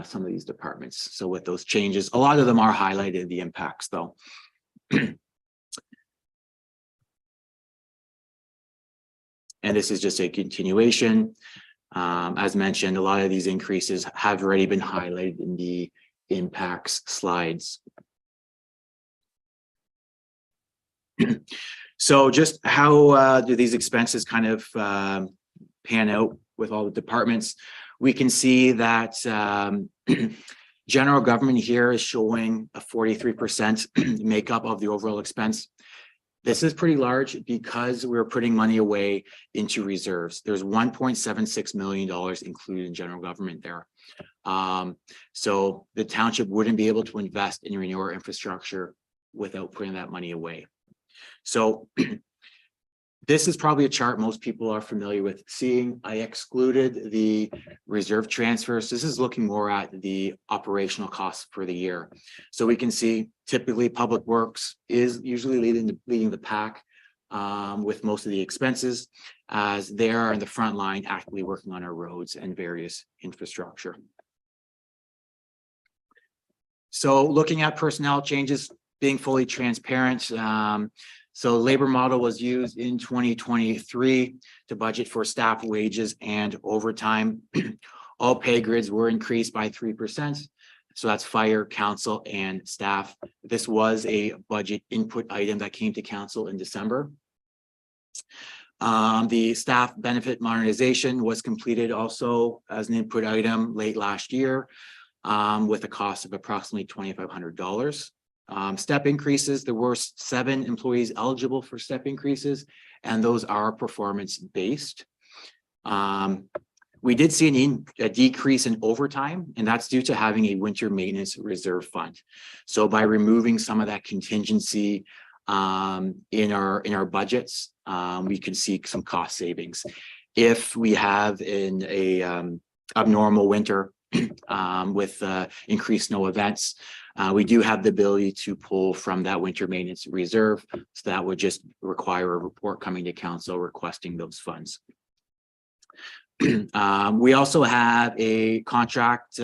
some of these departments. So with those changes, a lot of them are highlighted in the impacts though. And this is just a continuation. As mentioned, a lot of these increases have already been highlighted in the impacts slides. So just how do these expenses kind of pan out with all the departments? We can see that general government here is showing a 43% makeup of the overall expense. This is pretty large because we're putting money away into reserves. There's $1.76 million included in general government there. So the township wouldn't be able to invest in renewable infrastructure without putting that money away. So this is probably a chart most people are familiar with seeing. I excluded the reserve transfers. This is looking more at the operational costs for the year. So we can see typically public works is usually leading the pack with most of the expenses, as they are in the front line actively working on our roads and various infrastructure. So looking at personnel changes, being fully transparent, so labor model was used in 2023 to budget for staff wages and overtime. All pay grids were increased by 3%. So that's fire, council, and staff. This was a budget input item that came to council in December. The staff benefit modernization was completed also as an input item late last year with a cost of approximately $2,500. Step increases, there were 7 employees eligible for step increases, and those are performance-based. We did see a decrease in overtime, and that's due to having a winter maintenance reserve fund. So by removing some of that contingency in our budgets, we can see some cost savings. If we have in a abnormal winter with increased snow events, we do have the ability to pull from that winter maintenance reserve. So that would just require a report coming to council requesting those funds. We also have a contract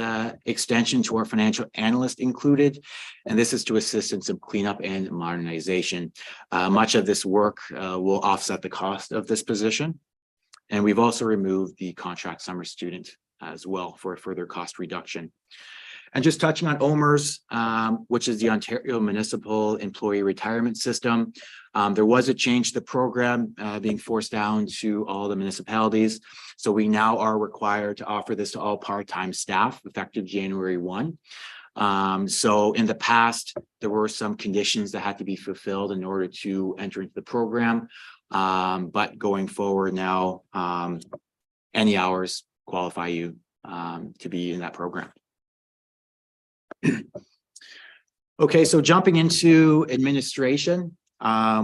extension to our financial analyst included, and this is to assist in some cleanup and modernization. Much of this work will offset the cost of this position. And we've also removed the contract summer student as well for a further cost reduction. And just touching on OMERS, which is the Ontario Municipal Employee Retirement System. There was a change to the program being forced down to all the municipalities. So we now are required to offer this to all part-time staff effective January 1. So in the past, there were some conditions that had to be fulfilled in order to enter into the program. But going forward now, any hours qualify you to be in that program. Okay, so jumping into administration,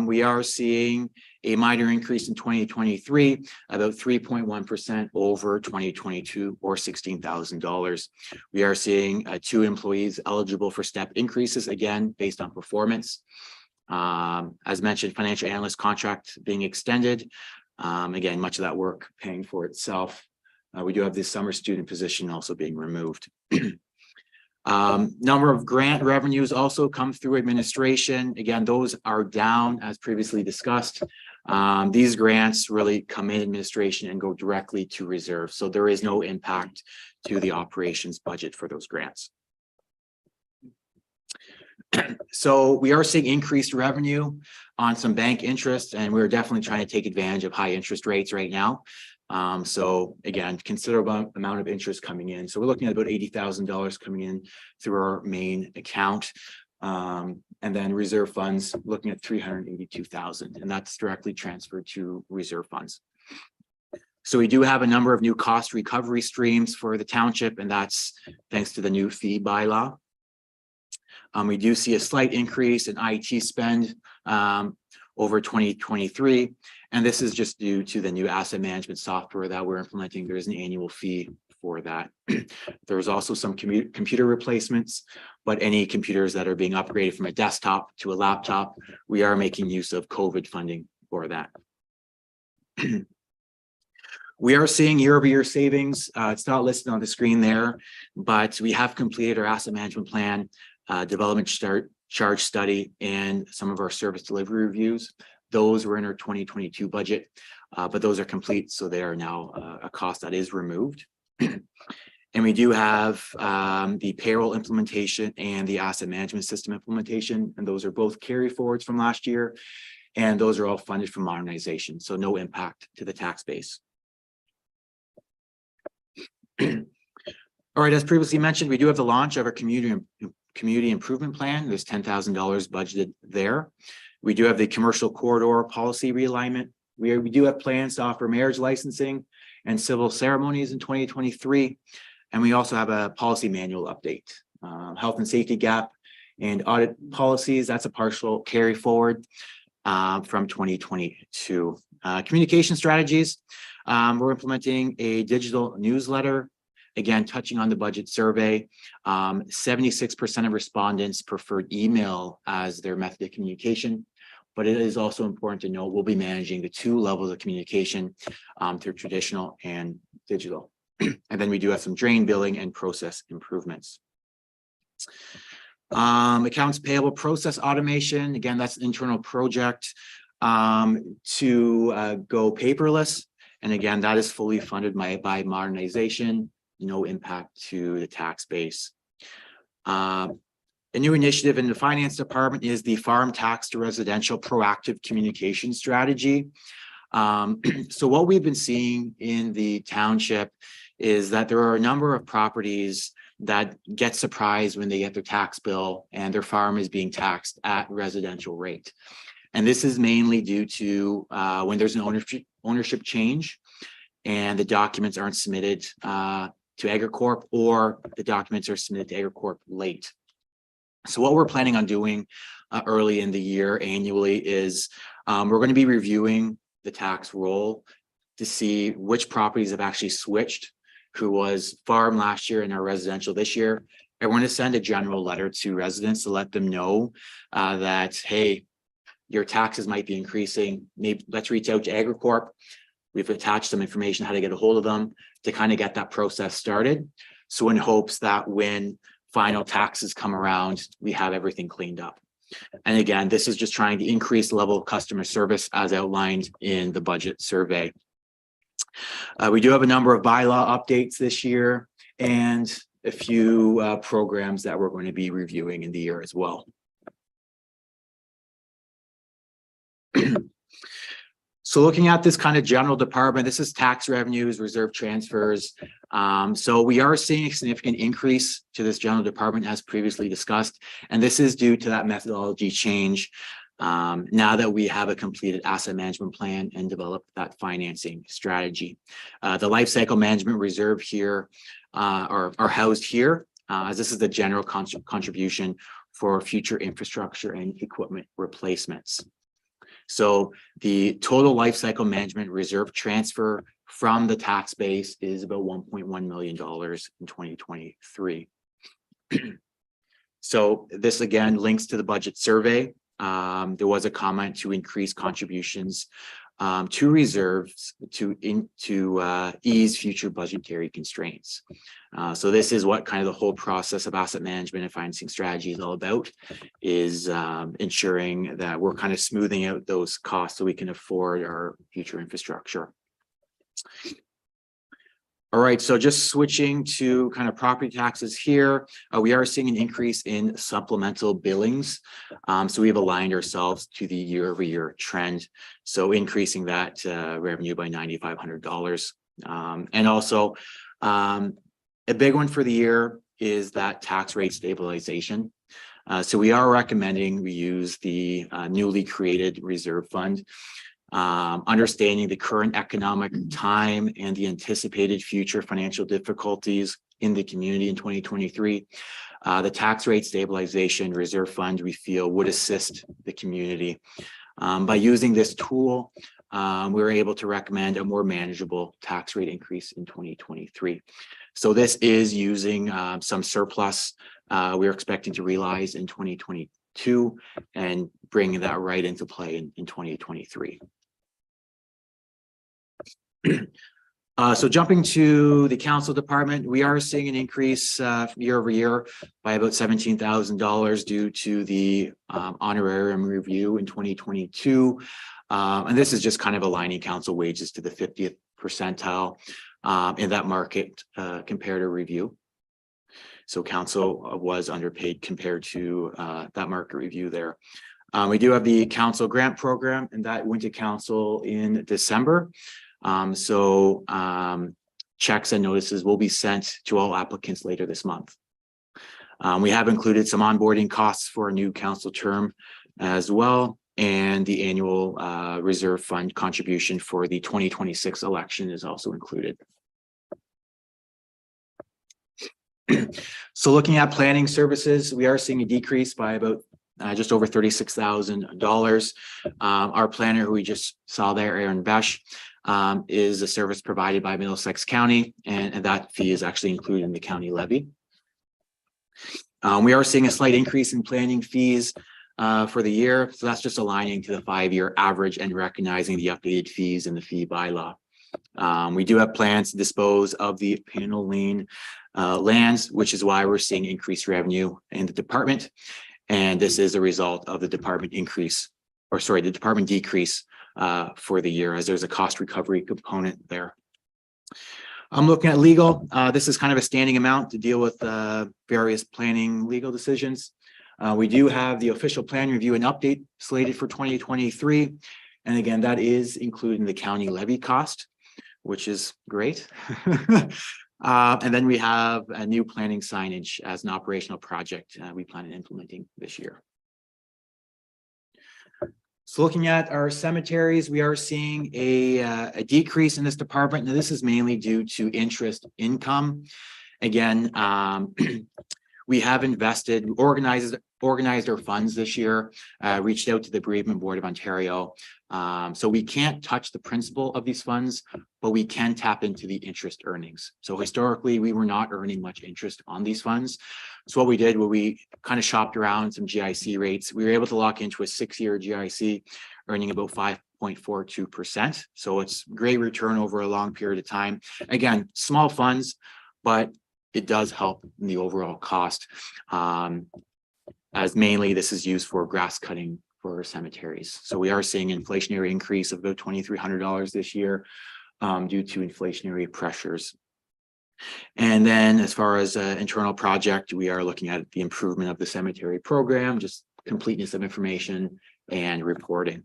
we are seeing a minor increase in 2023, about 3.1% over 2022 or $16,000. We are seeing 2 employees eligible for step increases, again, based on performance. As mentioned, financial analyst contract being extended. Again, much of that work paying for itself. We do have this summer student position also being removed. Number of grant revenues also come through administration. Again, those are down as previously discussed. These grants really come in administration and go directly to reserve. So there is no impact to the operations budget for those grants. So we are seeing increased revenue on some bank interest, and we're definitely trying to take advantage of high interest rates right now. So again, considerable amount of interest coming in. So we're looking at about $80,000 coming in through our main account. And then reserve funds looking at $382,000, and that's directly transferred to reserve funds. So we do have a number of new cost recovery streams for the township, and that's thanks to the new fee bylaw. We do see a slight increase in IT spend over 2023. And this is just due to the new asset management software that we're implementing. There is an annual fee for that. There was also some computer replacements, but any computers that are being upgraded from a desktop to a laptop, we are making use of COVID funding for that. We are seeing year-over-year savings. It's not listed on the screen there, but we have completed our asset management plan, development charge study, and some of our service delivery reviews. Those were in our 2022 budget, but those are complete, so they are now a cost that is removed. And we do have the payroll implementation and the asset management system implementation, and those are both carry forwards from last year, and those are all funded from modernization, so no impact to the tax base. All right, as previously mentioned, we do have the launch of our community improvement plan. There's $10,000 budgeted there. We do have the commercial corridor policy realignment. We do have plans to offer marriage licensing and civil ceremonies in 2023. And we also have a policy manual update. Health and safety gap and audit policies, that's a partial carry forward from 2022. Communication strategies, we're implementing a digital newsletter. Again, touching on the budget survey, 76% of respondents preferred email as their method of communication, but it is also important to note we'll be managing the 2 levels of communication through traditional and digital. And then we do have some drain billing and process improvements. Accounts payable process automation, again, that's an internal project to go paperless. And again, that is fully funded by modernization. No impact to the tax base. A new initiative in the finance department is the farm tax to residential proactive communication strategy. So what we've been seeing in the township is that there are a number of properties that get surprised when they get their tax bill and their farm is being taxed at residential rate. And this is mainly due to when there's an ownership change and the documents aren't submitted to AgriCorp, or the documents are submitted to AgriCorp late. So what we're planning on doing early in the year annually is we're going to be reviewing the tax roll to see which properties have actually switched, who was farm last year and are residential this year. I want to send a general letter to residents to let them know that, hey, your taxes might be increasing. Maybe let's reach out to AgriCorp. We've attached some information how to get a hold of them to kind of get that process started. So in hopes that when final taxes come around, we have everything cleaned up. And again, this is just trying to increase the level of customer service as outlined in the budget survey. We do have a number of bylaw updates this year and a few programs that we're going to be reviewing in the year as well. So looking at this kind of general department, this is tax revenues, reserve transfers. So we are seeing a significant increase to this general department as previously discussed. And this is due to that methodology change now that we have a completed asset management plan and developed that financing strategy. The life cycle management reserve here are housed here as this is the general contribution for future infrastructure and equipment replacements. So the total life cycle management reserve transfer from the tax base is about $1.1 million in 2023. So this again links to the budget survey. There was a comment to increase contributions to reserves to ease future budgetary constraints. So this is what kind of the whole process of asset management and financing strategy is all about, is ensuring that we're kind of smoothing out those costs so we can afford our future infrastructure. All right, so just switching to kind of property taxes here, we are seeing an increase in supplemental billings. So we have aligned ourselves to the year-over-year trend, so increasing that revenue by $9,500. And also a big one for the year is that tax rate stabilization. So we are recommending we use the newly created reserve fund. Understanding the current economic time and the anticipated future financial difficulties in the community in 2023, the tax rate stabilization reserve fund we feel would assist the community. By using this tool, we were able to recommend a more manageable tax rate increase in 2023. So this is using some surplus we're expecting to realize in 2022 and bringing that right into play in 2023. So jumping to the council department, we are seeing an increase year over year by about $17,000 due to the honorarium review in 2022. And this is just kind of aligning council wages to the 50th percentile in that market comparator review. So council was underpaid compared to that market review there. We do have the council grant program, and that went to council in December. Checks and notices will be sent to all applicants later this month. We have included some onboarding costs for a new council term as well, and the annual reserve fund contribution for the 2026 election is also included. So looking at planning services, we are seeing a decrease by about just over $36,000. Our planner, who we just saw there, Aaron Besh, is a service provided by Middlesex County, and that fee is actually included in the county levy. We are seeing a slight increase in planning fees for the year, so that's just aligning to the 5-year average and recognizing the updated fees in the fee bylaw. We do have plans to dispose of the panel lane lands, which is why we're seeing increased revenue in the department. And this is a result of the department decrease for the year, as there's a cost recovery component there. I'm looking at legal. This is kind of a standing amount to deal with various planning legal decisions. We do have the official plan review and update slated for 2023. And again, that is included in the county levy cost, which is great. And then we have a new planning signage as an operational project we plan on implementing this year. So looking at our cemeteries, we are seeing a decrease in this department. Now, this is mainly due to interest income. Again, we have invested, organized our funds this year, reached out to the Bereavement Board of Ontario. So we can't touch the principal of these funds, but we can tap into the interest earnings. So historically, we were not earning much interest on these funds. So what we did, we kind of shopped around some GIC rates. We were able to lock into a 6-year GIC, earning about 5.42%. So it's great return over a long period of time. Again, small funds, but it does help in the overall cost, as mainly this is used for grass cutting for cemeteries. So we are seeing an inflationary increase of about $2,300 this year due to inflationary pressures. And then as far as internal project, we are looking at the improvement of the cemetery program, just completeness of information and reporting.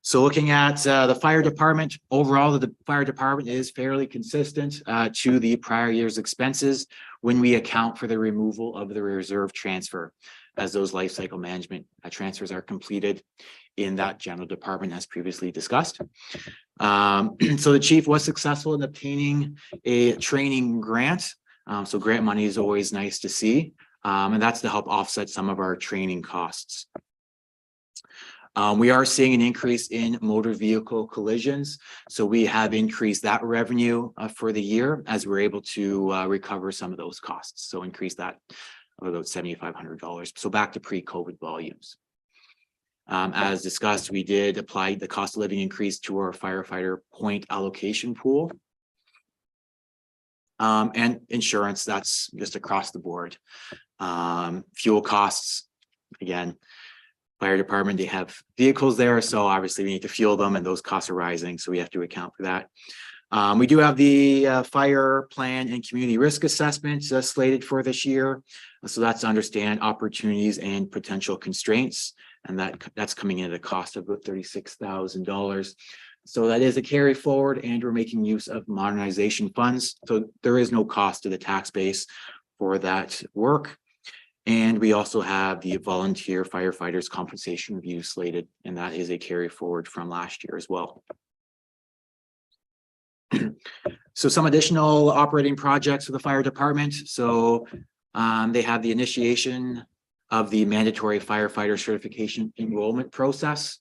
So looking at the fire department, overall, the fire department is fairly consistent to the prior year's expenses when we account for the removal of the reserve transfer, as those life cycle management transfers are completed in that general department as previously discussed. So the chief was successful in obtaining a training grant. So grant money is always nice to see, and that's to help offset some of our training costs. We are seeing an increase in motor vehicle collisions. So we have increased that revenue for the year as we're able to recover some of those costs. So increase that of about $7,500. So back to pre-COVID volumes. As discussed, we did apply the cost of living increase to our firefighter point allocation pool. And insurance, that's just across the board. Fuel costs, again, fire department, they have vehicles there, so obviously we need to fuel them and those costs are rising, so we have to account for that. We do have the fire plan and community risk assessment slated for this year. So that's to understand opportunities and potential constraints, and that's coming in at a cost of about $36,000. So that is a carry forward, and we're making use of modernization funds. So there is no cost to the tax base for that work. And we also have the volunteer firefighters compensation review slated, and that is a carry forward from last year as well. So some additional operating projects for the fire department. So they have the initiation of the mandatory firefighter certification enrollment process.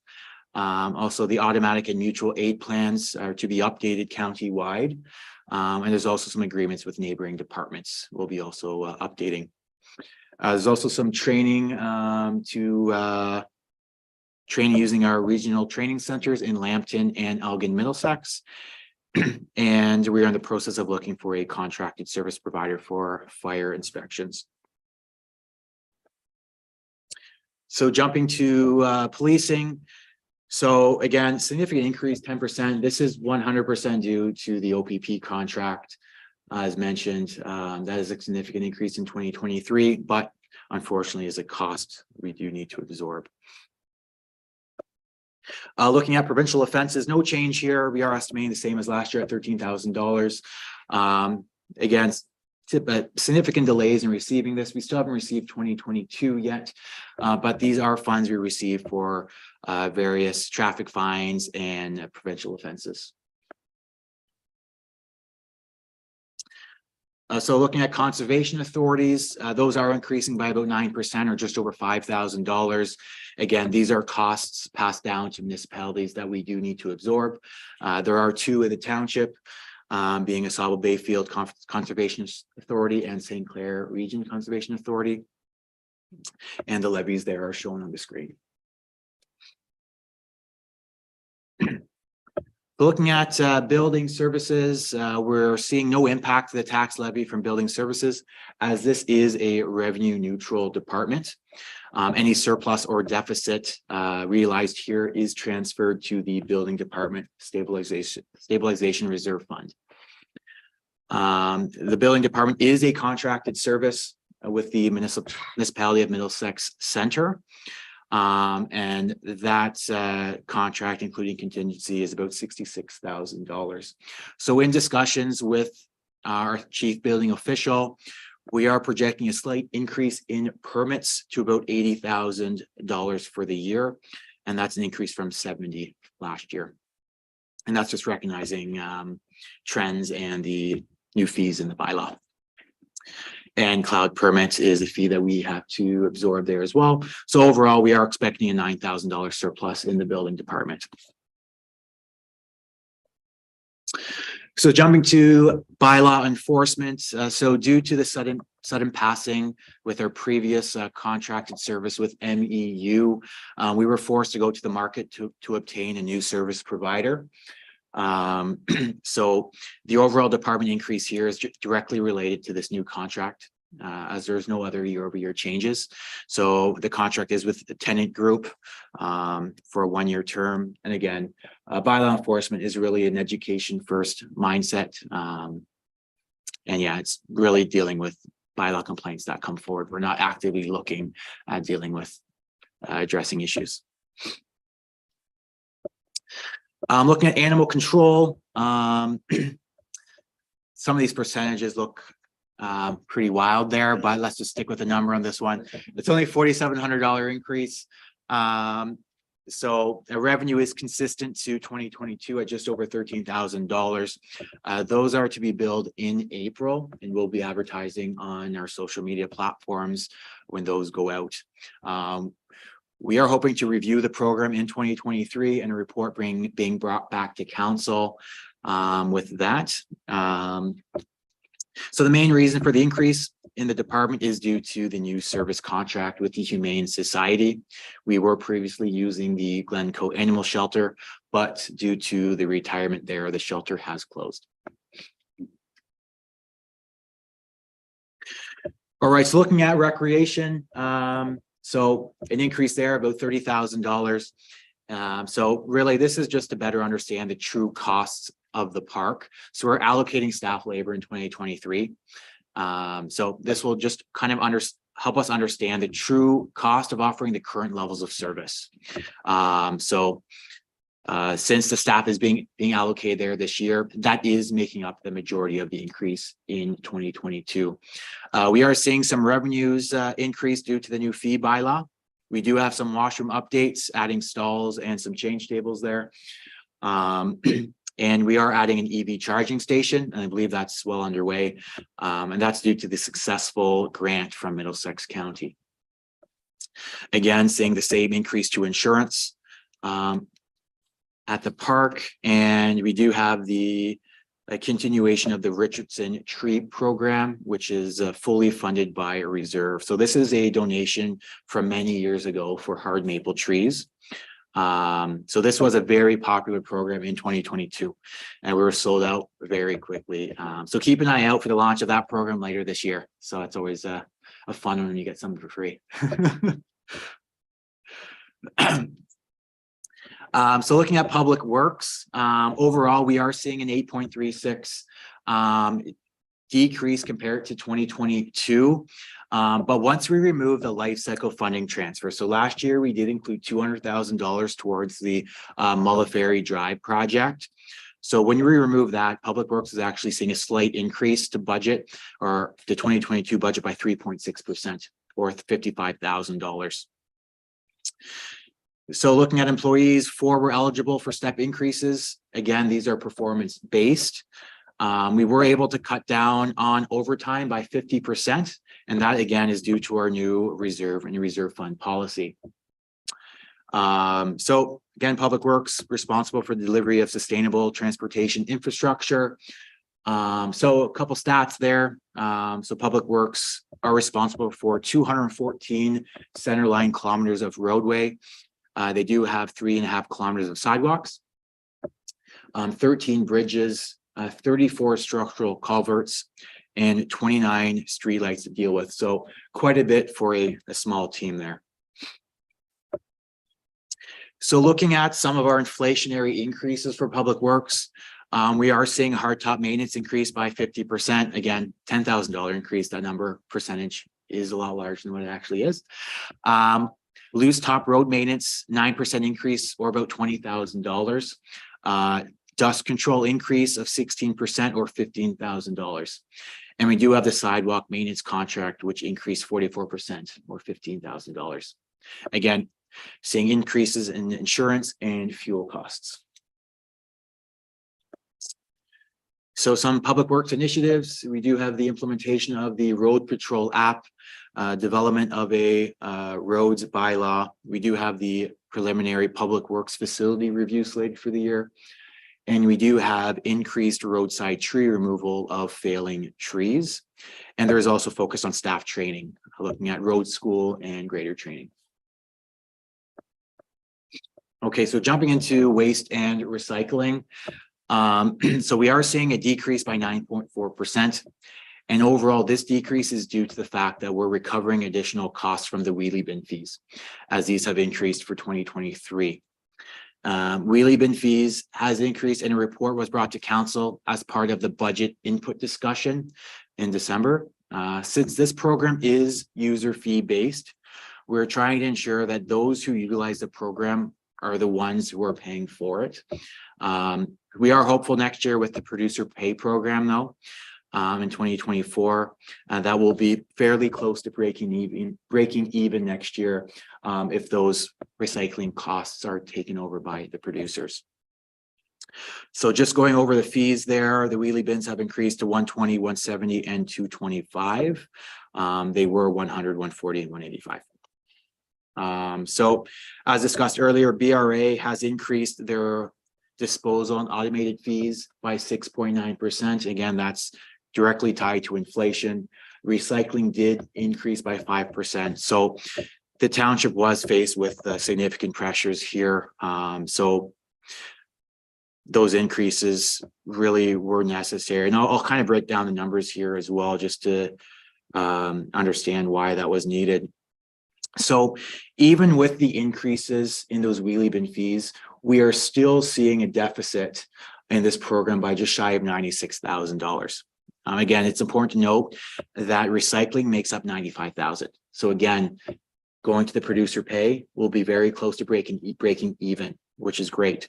Also, the automatic and mutual aid plans are to be updated countywide. And there's also some agreements with neighboring departments we'll be also updating. There's also some training to training using our regional training centers in Lambton and Elgin, Middlesex. And we are in the process of looking for a contracted service provider for fire inspections. So jumping to policing. So again, significant increase, 10%. This is 100% due to the OPP contract. As mentioned, that is a significant increase in 2023, but unfortunately is a cost we do need to absorb. Looking at provincial offenses, no change here. We are estimating the same as last year at $13,000. Again, significant delays in receiving this. We still haven't received 2022 yet, but these are funds we receive for various traffic fines and provincial offenses. So looking at conservation authorities, those are increasing by about 9% or just over $5,000. Again, these are costs passed down to municipalities that we do need to absorb. There are two in the township, being Asaba Bayfield Conservation Authority and St. Clair Region Conservation Authority. And the levies there are shown on the screen. Looking at building services, we're seeing no impact to the tax levy from building services, as this is a revenue neutral department. Any surplus or deficit realized here is transferred to the building department stabilization reserve fund. The building department is a contracted service with the municipality of Middlesex Center. And that contract, including contingency, is about $66,000. So in discussions with our chief building official, we are projecting a slight increase in permits to about $80,000 for the year. And that's an increase from 70 last year. And that's just recognizing trends and the new fees in the bylaw. And cloud permits is a fee that we have to absorb there as well. So overall, we are expecting a $9,000 surplus in the building department. So jumping to bylaw enforcement. So due to the sudden passing with our previous contracted service with MEU, we were forced to go to the market to obtain a new service provider. So the overall department increase here is directly related to this new contract, as there's no other year-over-year changes. So the contract is with the tenant group for a one-year term. And again, bylaw enforcement is really an education first mindset. And yeah, it's really dealing with bylaw complaints that come forward. We're not actively looking at dealing with addressing issues. Looking at animal control, some of these percentages look pretty wild there, but let's just stick with the number on this one. It's only $4,700 increase. So the revenue is consistent to 2022 at just over $13,000. Those are to be billed in April, and we'll be advertising on our social media platforms when those go out. We are hoping to review the program in 2023 and a report being brought back to council with that. So the main reason for the increase in the department is due to the new service contract with the Humane Society. We were previously using the Glencoe Animal Shelter, but due to the retirement there, the shelter has closed. All right, so looking at recreation, so an increase there, about $30,000. So really, this is just to better understand the true costs of the park. So we're allocating staff labor in 2023. So this will just kind of help us understand the true cost of offering the current levels of service. Since the staff is being allocated there this year, that is making up the majority of the increase in 2022. We are seeing some revenues increase due to the new fee bylaw. We do have some washroom updates, adding stalls and some change tables there. And we are adding an EV charging station, and I believe that's well underway. And that's due to the successful grant from Middlesex County. Again, seeing the same increase to insurance at the park, and we do have the continuation of the Richardson Tree Program, which is fully funded by a reserve. So this is a donation from many years ago for hard maple trees. So this was a very popular program in 2022, and we were sold out very quickly. So keep an eye out for the launch of that program later this year. So it's always a fun one when you get something for free. So looking at public works, overall, we are seeing an 8.36 decrease compared to 2022. But once we remove the life cycle funding transfer, so last year we did include $200,000 towards the Mulla Ferry Drive project. So when we remove that, Public Works is actually seeing a slight increase to budget, or the 2022 budget, by 3.6%, or $55,000. So looking at employees, 4 were eligible for step increases. Again, these are performance based. We were able to cut down on overtime by 50%, and that again is due to our new reserve and reserve fund policy. So again, Public Works responsible for the delivery of sustainable transportation infrastructure. So a couple stats there. So Public Works are responsible for 214 centerline kilometers of roadway. They do have 3.5 kilometers of sidewalks, 13 bridges, 34 structural culverts, and 29 streetlights to deal with. So quite a bit for a small team there. So looking at some of our inflationary increases for Public Works, we are seeing hardtop maintenance increase by 50%. Again, $10,000 increase. That number percentage is a lot larger than what it actually is. Loose top road maintenance, 9% increase, or about $20,000. Dust control increase of 16%, or $15,000. And we do have the sidewalk maintenance contract, which increased 44%, or $15,000. Again, seeing increases in insurance and fuel costs. So some Public Works initiatives, we do have the implementation of the Road Patrol app, development of a roads bylaw. We do have the preliminary Public Works facility review slated for the year. And we do have increased roadside tree removal of failing trees. And there is also focus on staff training, looking at road school and grader training. Okay, so jumping into waste and recycling. So we are seeing a decrease by 9.4%. And overall, this decrease is due to the fact that we're recovering additional costs from the wheelie bin fees, as these have increased for 2023. Wheelie bin fees has increased, and a report was brought to council as part of the budget input discussion in December. Since this program is user fee based, we're trying to ensure that those who utilize the program are the ones who are paying for it. We are hopeful next year with the producer pay program, though, in 2024, that will be fairly close to breaking even next year if those recycling costs are taken over by the producers. So just going over the fees there, the wheelie bins have increased to 120, 170, and 225. They were 100, 140, and 185. So as discussed earlier, BRA has increased their disposal and automated fees by 6.9%. Again, that's directly tied to inflation. Recycling did increase by 5%. So the township was faced with significant pressures here. So those increases really were necessary. And I'll kind of break down the numbers here as well, just to understand why that was needed. So even with the increases in those wheelie bin fees, we are still seeing a deficit in this program by just shy of $96,000. Again, it's important to note that recycling makes up $95,000. So again, going to the producer pay will be very close to breaking even, which is great.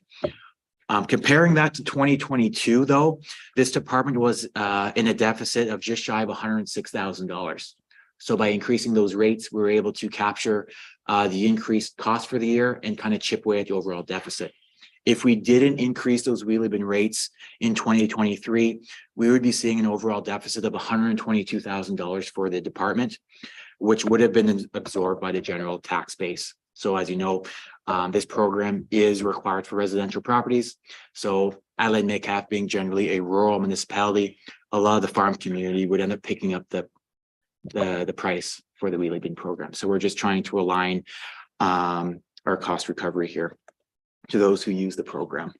Comparing that to 2022, though, this department was in a deficit of just shy of $106,000. So by increasing those rates, we were able to capture the increased cost for the year and kind of chip away at the overall deficit. If we didn't increase those wheelie bin rates in 2023, we would be seeing an overall deficit of $122,000 for the department, which would have been absorbed by the general tax base. So as you know, this program is required for residential properties. So Adelaide Metcalfe being generally a rural municipality, a lot of the farm community would end up picking up the price for the wheelie bin program. So we're just trying to align our cost recovery here. to those who use the program.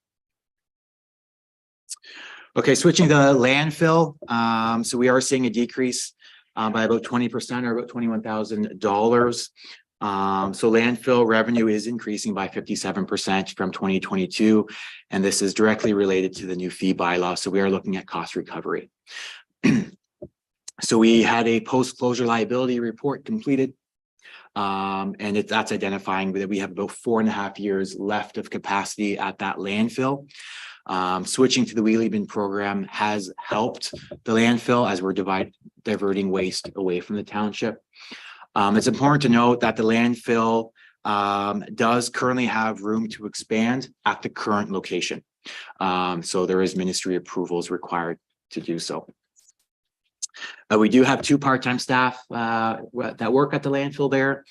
Okay, switching to landfill. So we are seeing a decrease by about 20% or about $21,000. So landfill revenue is increasing by 57% from 2022, and this is directly related to the new fee bylaw. So we are looking at cost recovery. So we had a post-closure liability report completed, and that's identifying that we have about 4.5 years left of capacity at that landfill. Switching to the wheelie bin program has helped the landfill as we're diverting waste away from the township. It's important to note that the landfill does currently have room to expand at the current location. So there is ministry approvals required to do so. We do have 2 part-time staff that work at the landfill there.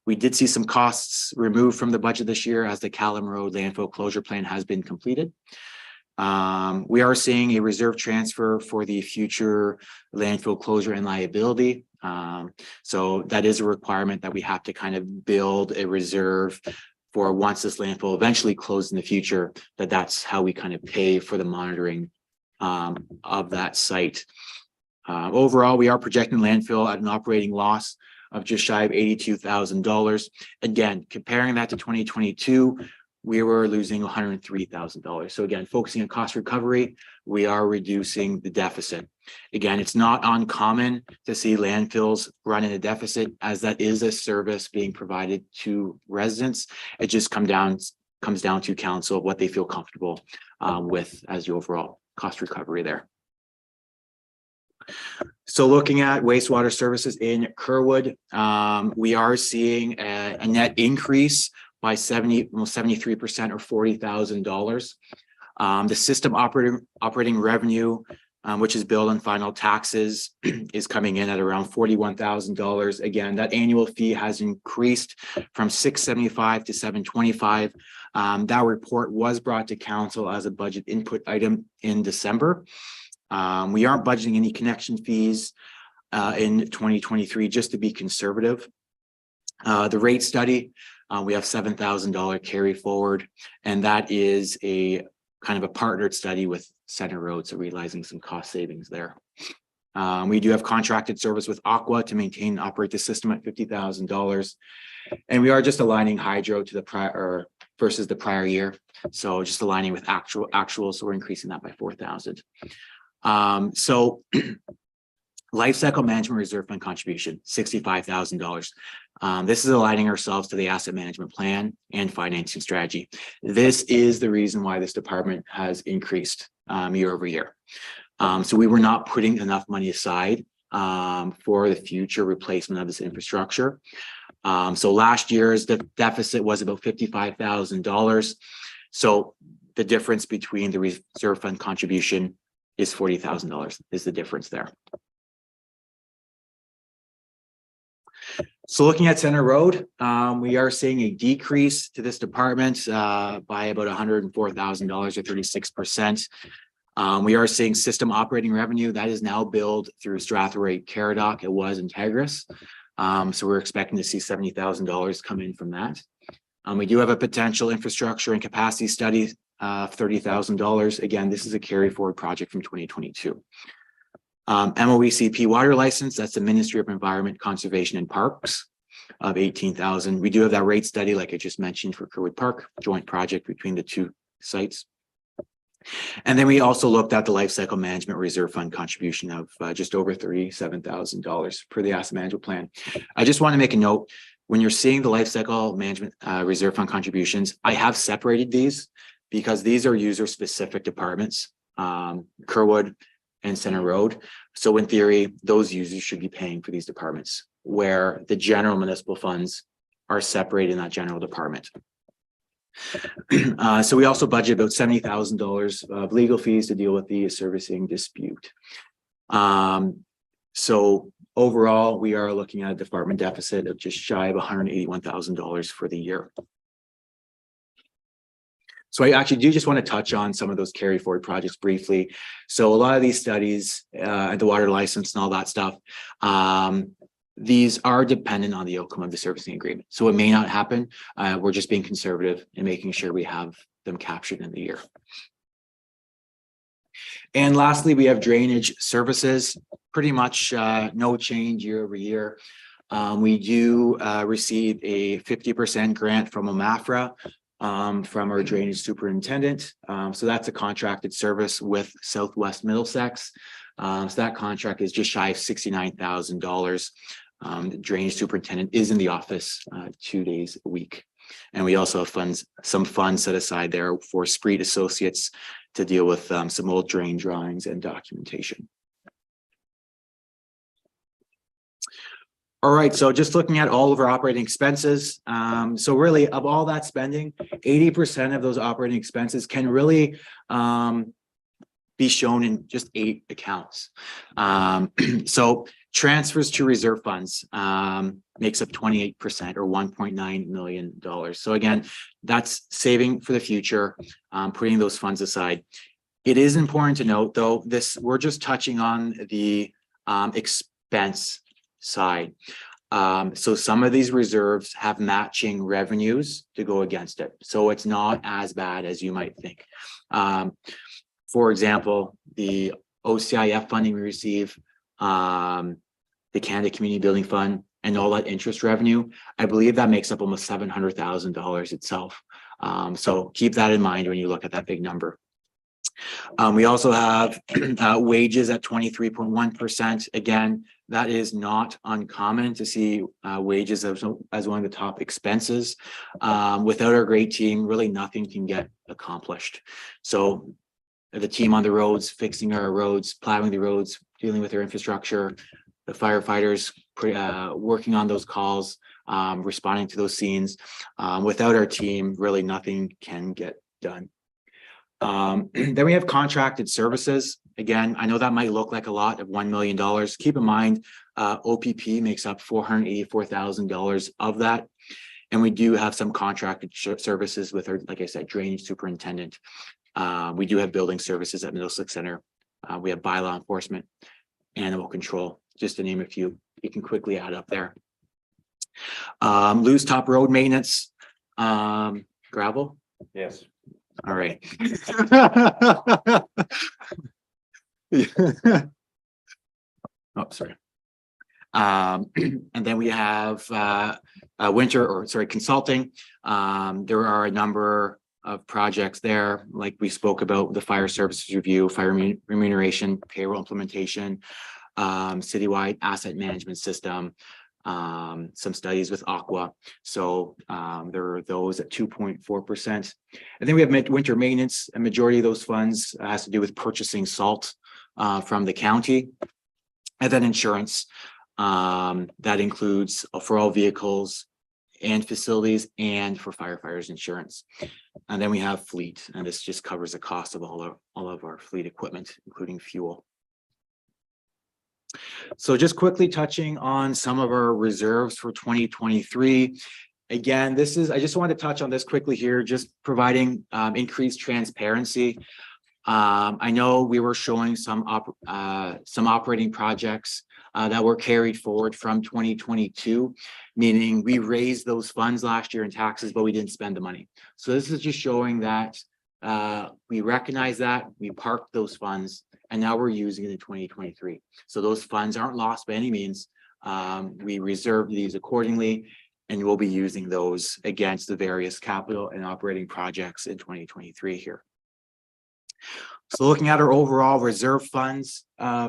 We did see some costs removed from the budget this year as the Callum Road landfill closure plan has been completed. We are seeing a reserve transfer for the future landfill closure and liability. So that is a requirement that we have to kind of build a reserve for once this landfill eventually closed in the future, that's how we kind of pay for the monitoring of that site. Overall, we are projecting landfill at an operating loss of just shy of $82,000. Again, comparing that to 2022, we were losing $103,000. So again, focusing on cost recovery, we are reducing the deficit. Again, it's not uncommon to see landfills run in a deficit, as that is a service being provided to residents. It just comes down to council, what they feel comfortable with as the overall cost recovery there. So looking at wastewater services in Kerwood, we are seeing a net increase by almost 73% or $40,000. The system operating revenue, which is billed on final taxes, is coming in at around $41,000. Again, that annual fee has increased from $675 to $725. That report was brought to council as a budget input item in December. We aren't budgeting any connection fees in 2023, just to be conservative. The rate study, we have $7,000 carry forward, and that is a kind of a partnered study with Center Road, so realizing some cost savings there. We do have contracted service with Aqua to maintain and operate the system at $50,000, and we are just aligning hydro to the prior versus the prior year, so just aligning with actual, so we're increasing that by $4,000. So life cycle management reserve fund contribution, $65,000. This is aligning ourselves to the asset management plan and financing strategy. This is the reason why this department has increased year over year. So we were not putting enough money aside for the future replacement of this infrastructure. So last year's deficit was about $55,000. So the difference between the reserve fund contribution is $40,000 is the difference there. So looking at Center Road, we are seeing a decrease to this department by about $104,000 or 36%. We are seeing system operating revenue that is now billed through Strathroy Caradoc. It was Integris. So we're expecting to see $70,000 come in from that. We do have a potential infrastructure and capacity study of $30,000. Again, this is a carry forward project from 2022. MOECP water license, that's the Ministry of Environment, Conservation and Parks, of $18,000. We do have that rate study, like I just mentioned, for Kerwood Park, joint project between the 2 sites. And then we also looked at the life cycle management reserve fund contribution of just over $37,000 per the asset management plan. I just want to make a note, when you're seeing the life cycle management reserve fund contributions, I have separated these because these are user specific departments, Kerwood and Center Road. So in theory, those users should be paying for these departments, where the general municipal funds are separated in that general department. So we also budget about $70,000 of legal fees to deal with the servicing dispute. So overall, we are looking at a department deficit of just shy of $181,000 for the year. So I actually do just want to touch on some of those carry forward projects briefly. So a lot of these studies, the water license and all that stuff, these are dependent on the outcome of the servicing agreement. So it may not happen. We're just being conservative and making sure we have them captured in the year. And lastly, we have drainage services, pretty much no change year over year. We do receive a 50% grant from OMAFRA from our drainage superintendent. So that's a contracted service with Southwest Middlesex. So that contract is just shy of $69,000. The drainage superintendent is in the office 2 days a week. And we also have some funds set aside there for Spreet Associates to deal with some old drain drawings and documentation. All right, so just looking at all of our operating expenses. So really of all that spending, 80% of those operating expenses can really be shown in just 8 accounts. So transfers to reserve funds makes up 28% or $1.9 million. So again, that's saving for the future, putting those funds aside. It is important to note though, we're just touching on the expense side. So some of these reserves have matching revenues to go against it. So it's not as bad as you might think. For example, the OCIF funding we receive, the Canada Community Building Fund, and all that interest revenue, I believe that makes up almost $700,000 itself. So keep that in mind when you look at that big number. We also have wages at 23.1%. Again, that is not uncommon to see wages as one of the top expenses. Without our great team, really nothing can get accomplished. So the team on the roads, fixing our roads, plowing the roads, dealing with their infrastructure, the firefighters working on those calls, responding to those scenes. Without our team, really nothing can get done. Then we have contracted services. Again, I know that might look like a lot of $1 million. Keep in mind, OPP makes up $484,000 of that. And we do have some contracted services with our, like I said, drainage superintendent. We do have building services at Middlesex Center. We have bylaw enforcement, animal control, just to name a few. You can quickly add up there. Loose top road maintenance, gravel. Yes. All right. Oh, sorry. And then we have consulting. There are a number of projects there, like we spoke about, the fire services review, fire remuneration, payroll implementation, citywide asset management system, some studies with Aqua. So there are those at 2.4%. And then we have winter maintenance. A majority of those funds has to do with purchasing salt from the county. And then insurance, that includes for all vehicles and facilities and for firefighters insurance. And then we have fleet, and this just covers the cost of all of our fleet equipment, including fuel. So just quickly touching on some of our reserves for 2023. Again, I just want to touch on this quickly here, just providing increased transparency. I know we were showing some operating projects that were carried forward from 2022, meaning we raised those funds last year in taxes, but we didn't spend the money. So this is just showing that we recognize that, we parked those funds, and now we're using it in 2023. So those funds aren't lost by any means. We reserved these accordingly, and we'll be using those against the various capital and operating projects in 2023 here. So looking at our overall reserve funds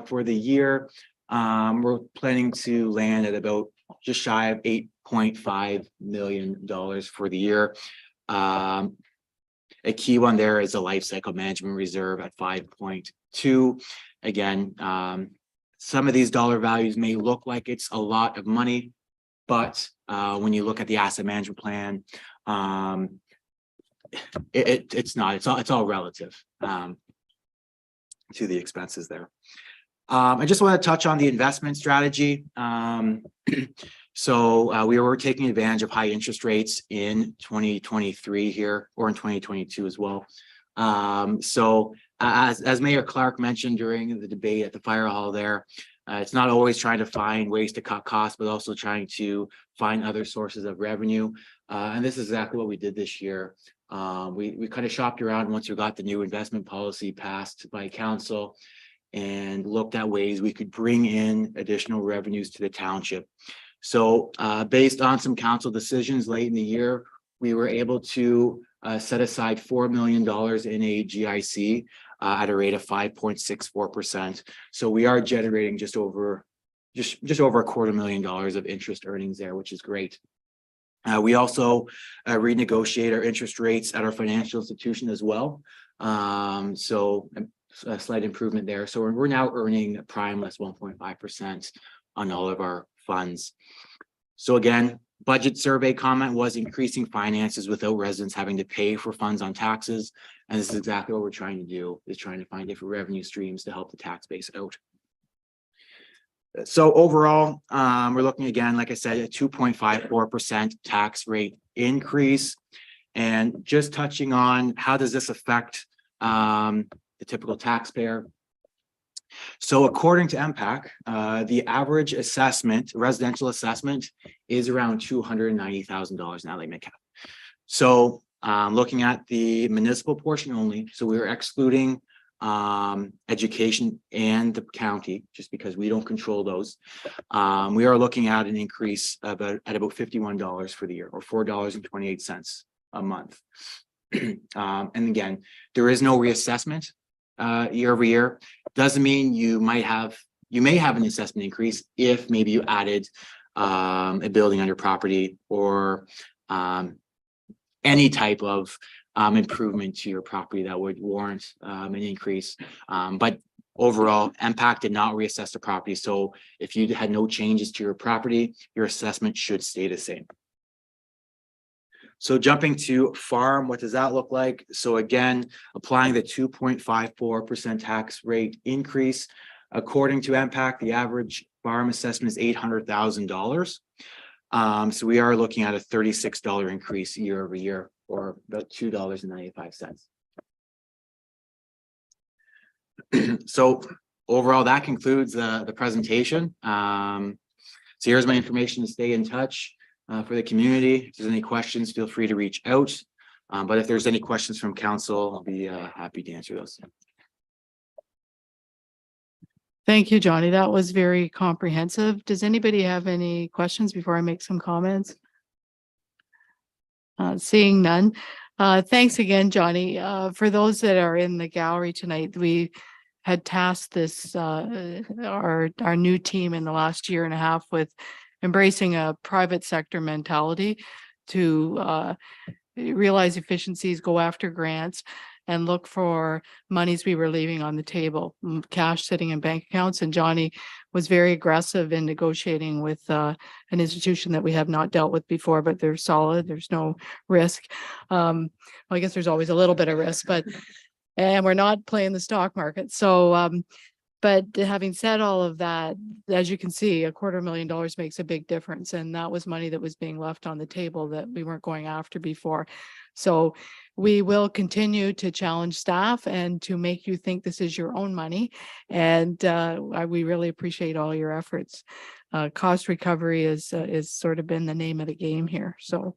for the year, we're planning to land at about just shy of $8.5 million for the year. A key one there is the life cycle management reserve at 5.2. Again, some of these dollar values may look like it's a lot of money, but when you look at the asset management plan, it's not. It's all relative to the expenses there. I just want to touch on the investment strategy. So we were taking advantage of high interest rates in 2023 here, or in 2022 as well. So as Mayor Clark mentioned during the debate at the fire hall there, It's not always trying to find ways to cut costs, but also trying to find other sources of revenue. And this is exactly what we did this year. We kind of shopped around once we got the new investment policy passed by council and looked at ways we could bring in additional revenues to the township. So based on some council decisions late in the year, we were able to set aside $4 million in a GIC at a rate of 5.64%. So we are generating just over $250,000 of interest earnings there, which is great. We also renegotiate our interest rates at our financial institution as well. So a slight improvement there. So we're now earning prime less 1.5% on all of our funds. So again, budget survey comment was increasing finances without residents having to pay for funds on taxes. And this is exactly what we're trying to do, is trying to find different revenue streams to help the tax base out. So overall, we're looking again, like I said, a 2.54% tax rate increase. And just touching on how does this affect the typical taxpayer. So according to MPAC, the average assessment, residential assessment, is around $290,000 in Adelaide Metcalfe. So looking at the municipal portion only, so we're excluding education and the county, just because we don't control those. We are looking at an increase at about $51 for the year, or $4.28 a month. And again, there is no reassessment year over year. Doesn't mean you may have an assessment increase if maybe you added a building on your property, or any type of improvement to your property that would warrant an increase. But overall, MPAC did not reassess the property. So if you had no changes to your property, your assessment should stay the same. So jumping to farm, what does that look like? So again, applying the 2.54% tax rate increase. According to MPAC, the average farm assessment is $800,000. So we are looking at a $36 increase year over year, or about $2.95. So overall, that concludes the presentation. So here's my information to stay in touch for the community. If there's any questions, feel free to reach out. But if there's any questions from council, I'll be happy to answer those. Thank you, Johnny. That was very comprehensive. Does anybody have any questions before I make some comments? Seeing none. Thanks again, Johnny. For those that are in the gallery tonight, we had tasked this our new team in the last year and a half with embracing a private sector mentality to realize efficiencies, go after grants, and look for monies we were leaving on the table, cash sitting in bank accounts. And Johnny was very aggressive in negotiating with an institution that we have not dealt with before, but they're solid. There's no risk. Well, I guess there's always a little bit of risk, and we're not playing the stock market. So, but having said all of that, as you can see, $250,000 makes a big difference. And that was money that was being left on the table that we weren't going after before. So we will continue to challenge staff and to make you think this is your own money. And we really appreciate all your efforts. Cost recovery is sort of been the name of the game here. So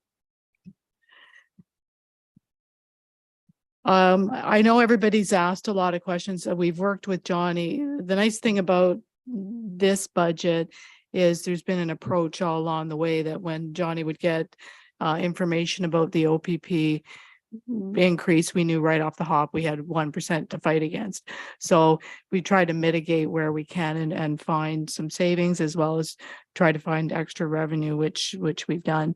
I know everybody's asked a lot of questions. We've worked with Johnny. The nice thing about this budget is there's been an approach all along the way that when Johnny would get information about the OPP increase, we knew right off the hop we had 1% to fight against. So we try to mitigate where we can and find some savings, as well as try to find extra revenue, which we've done.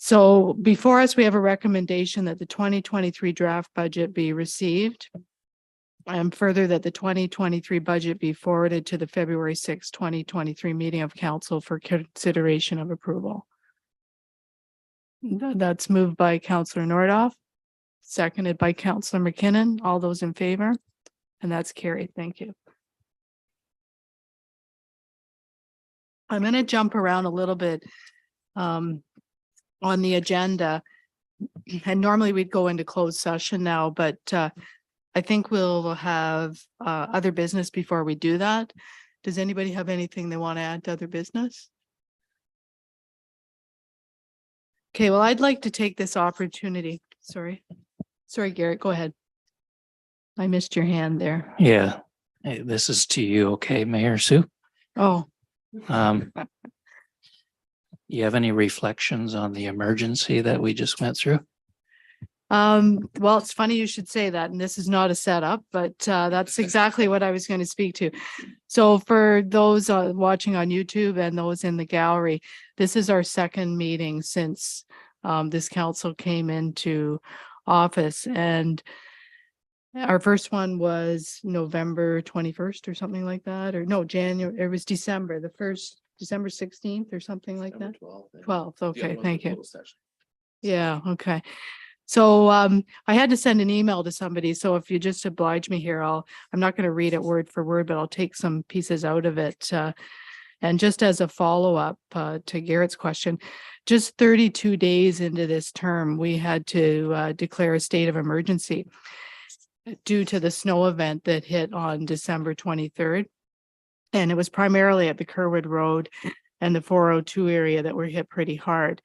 So before us, we have a recommendation that the 2023 draft budget be received, and further that the 2023 budget be forwarded to the February 6, 2023 meeting of council for consideration of approval. That's moved by Councillor Nordoff, seconded by Councillor McKinnon. All those in favor? And that's carried. Thank you. I'm going to jump around a little bit on the agenda. And normally we'd go into closed session now, but I think we'll have other business before we do that. Does anybody have anything they want to add to other business? Okay, well, I'd like to take this opportunity. Sorry, Garrett, go ahead. I missed your hand there. Yeah, hey, this is to you, okay, Mayor Sue? Oh, Um, you have any reflections on the emergency that we just went through? well, it's funny you should say that, and this is not a setup, but that's exactly what I was going to speak to. So for those watching on YouTube and those in the gallery, this is our second meeting since this council came into office, and our first one was November 21st or something like that, or no, January, it was December, the first, December 16th or something like that. 12th, okay, thank you. Yeah, okay. So I had to send an email to somebody. So if you just oblige me here, I'm not going to read it word for word, but I'll take some pieces out of it. And just as a follow-up to Garrett's question, just 32 days into this term, we had to declare a state of emergency due to the snow event that hit on December 23rd. And it was primarily at the Kerwood Road and the 402 area that were hit pretty hard.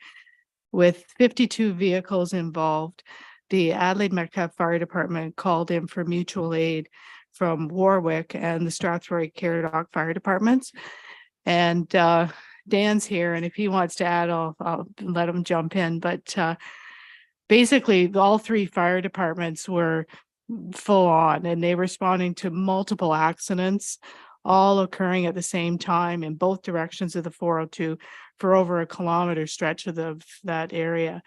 With 52 vehicles involved, the Adelaide Metcalfe Fire Department called in for mutual aid from Warwick and the Strathroy Caradoc Fire Departments. And Dan's here, and if he wants to add, I'll let him jump in. But basically, all three fire departments were full on, and they were responding to multiple accidents, all occurring at the same time in both directions of the 402 for over a kilometer stretch of that area.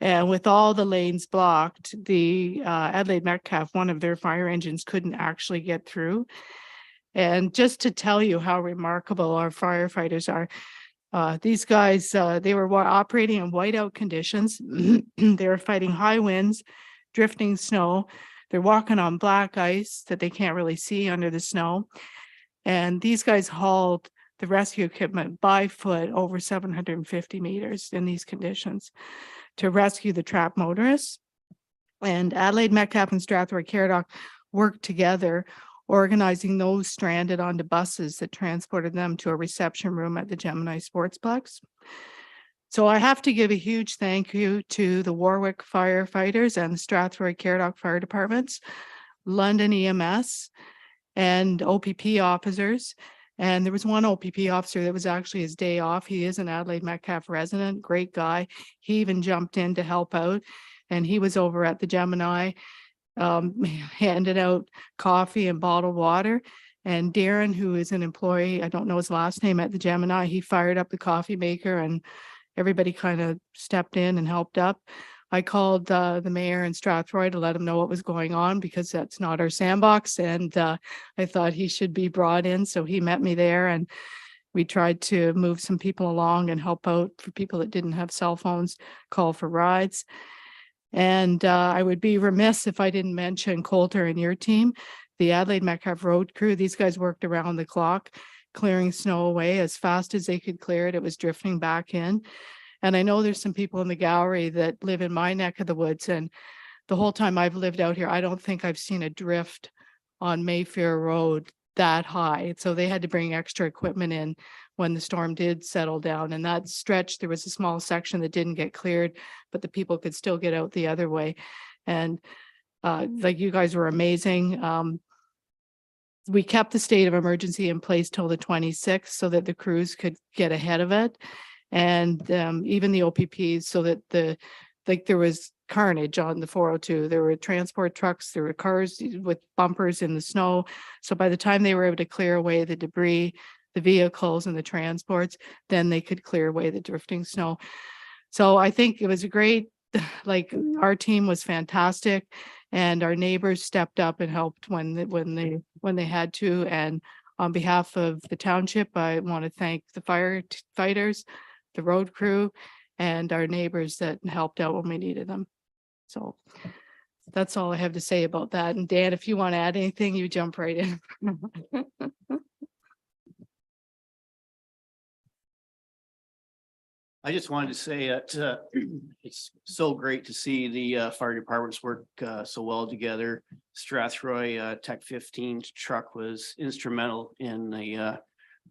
And with all the lanes blocked, the Adelaide Metcalfe, one of their fire engines, couldn't actually get through. And just to tell you how remarkable our firefighters are, these guys, they were operating in whiteout conditions. They were fighting high winds, drifting snow. They're walking on black ice that they can't really see under the snow. And these guys hauled the rescue equipment by foot over 750 meters in these conditions to rescue the trapped motorists. And Adelaide Metcalfe and Strathroy Caradoc worked together, organizing those stranded onto buses that transported them to a reception room at the Gemini Sportsplex. So I have to give a huge thank you to the Warwick firefighters and the Strathroy Caradoc Fire Departments, London EMS, and OPP officers. And there was one OPP officer that was actually his day off. He is an Adelaide Metcalfe resident, great guy. He even jumped in to help out. And he was over at the Gemini, handed out coffee and bottled water. And Darren, who is an employee, I don't know his last name at the Gemini, he fired up the coffee maker and everybody kind of stepped in and helped up. I called the mayor in Strathroy to let him know what was going on because that's not our sandbox. And I thought he should be brought in. So he met me there and we tried to move some people along and help out for people that didn't have cell phones, call for rides. And I would be remiss if I didn't mention Coulter and your team, the Adelaide Metcalfe Road Crew. These guys worked around the clock, clearing snow away as fast as they could clear it. It was drifting back in. And I know there's some people in the gallery that live in my neck of the woods. And the whole time I've lived out here, I don't think I've seen a drift on Mayfair Road that high. So they had to bring extra equipment in when the storm did settle down. And that stretch, there was a small section that didn't get cleared, but the people could still get out the other way. And like you guys were amazing. We kept the state of emergency in place till the 26th so that the crews could get ahead of it. And even the OPPs, so that there was carnage on the 402. There were transport trucks, there were cars with bumpers in the snow. So by the time they were able to clear away the debris, the vehicles and the transports, then they could clear away the drifting snow. So I think it was a great, like our team was fantastic and our neighbors stepped up and helped when they had to. And on behalf of the township, I want to thank the firefighters, the road crew, and our neighbors that helped out when we needed them. So that's all I have to say about that. And Dan, if you want to add anything, you jump right in. I just wanted to say that it's so great to see the fire departments work so well together. Strathroy Tech 15 truck was instrumental in the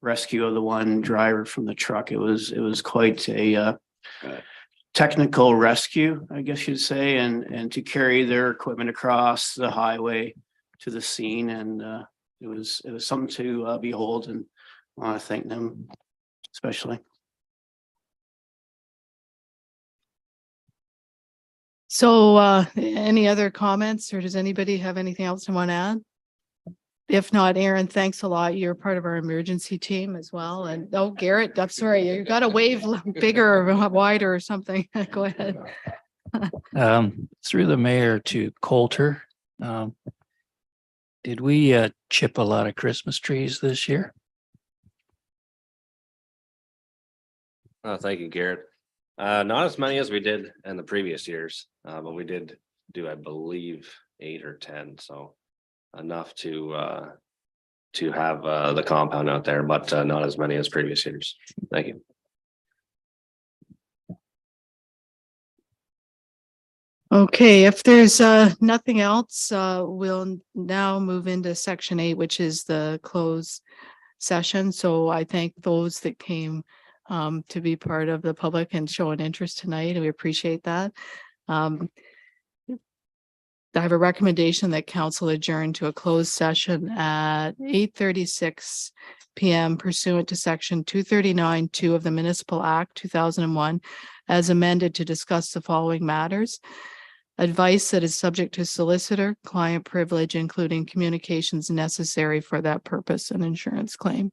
rescue of the one driver from the truck. It was quite a technical rescue, I guess you'd say, and to carry their equipment across the highway to the scene, and it was something to behold, and I want to thank them especially. So any other comments, or does anybody have anything else to want to add? If not, Aaron, thanks a lot. You're part of our emergency team as well. And oh, Garrett, I'm sorry, you got to wave bigger or wider or something. Go ahead. Through the mayor to Coulter. Did we chip a lot of Christmas trees this year? Thank you, Garrett. Not as many as we did in the previous years, but we did do, I believe, 8 or 10, so enough to have the compound out there, but not as many as previous years. Thank you. Okay, if there's nothing else, we'll now move into section 8, which is the closed session. So I thank those that came to be part of the public and show an interest tonight, and we appreciate that. I have a recommendation that council adjourn to a closed session at 8:36 p.m. pursuant to section 239(2) of the Municipal Act 2001 as amended to discuss the following matters. Advice that is subject to solicitor, client privilege, including communications necessary for that purpose, and insurance claim.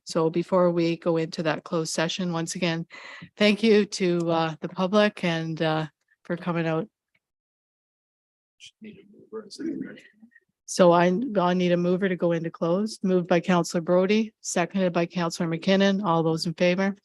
So before we go into that closed session, once again, thank you to the public and for coming out. So I'll need a mover to go into closed, moved by Councillor Brody, seconded by Councillor McKinnon. All those in favor?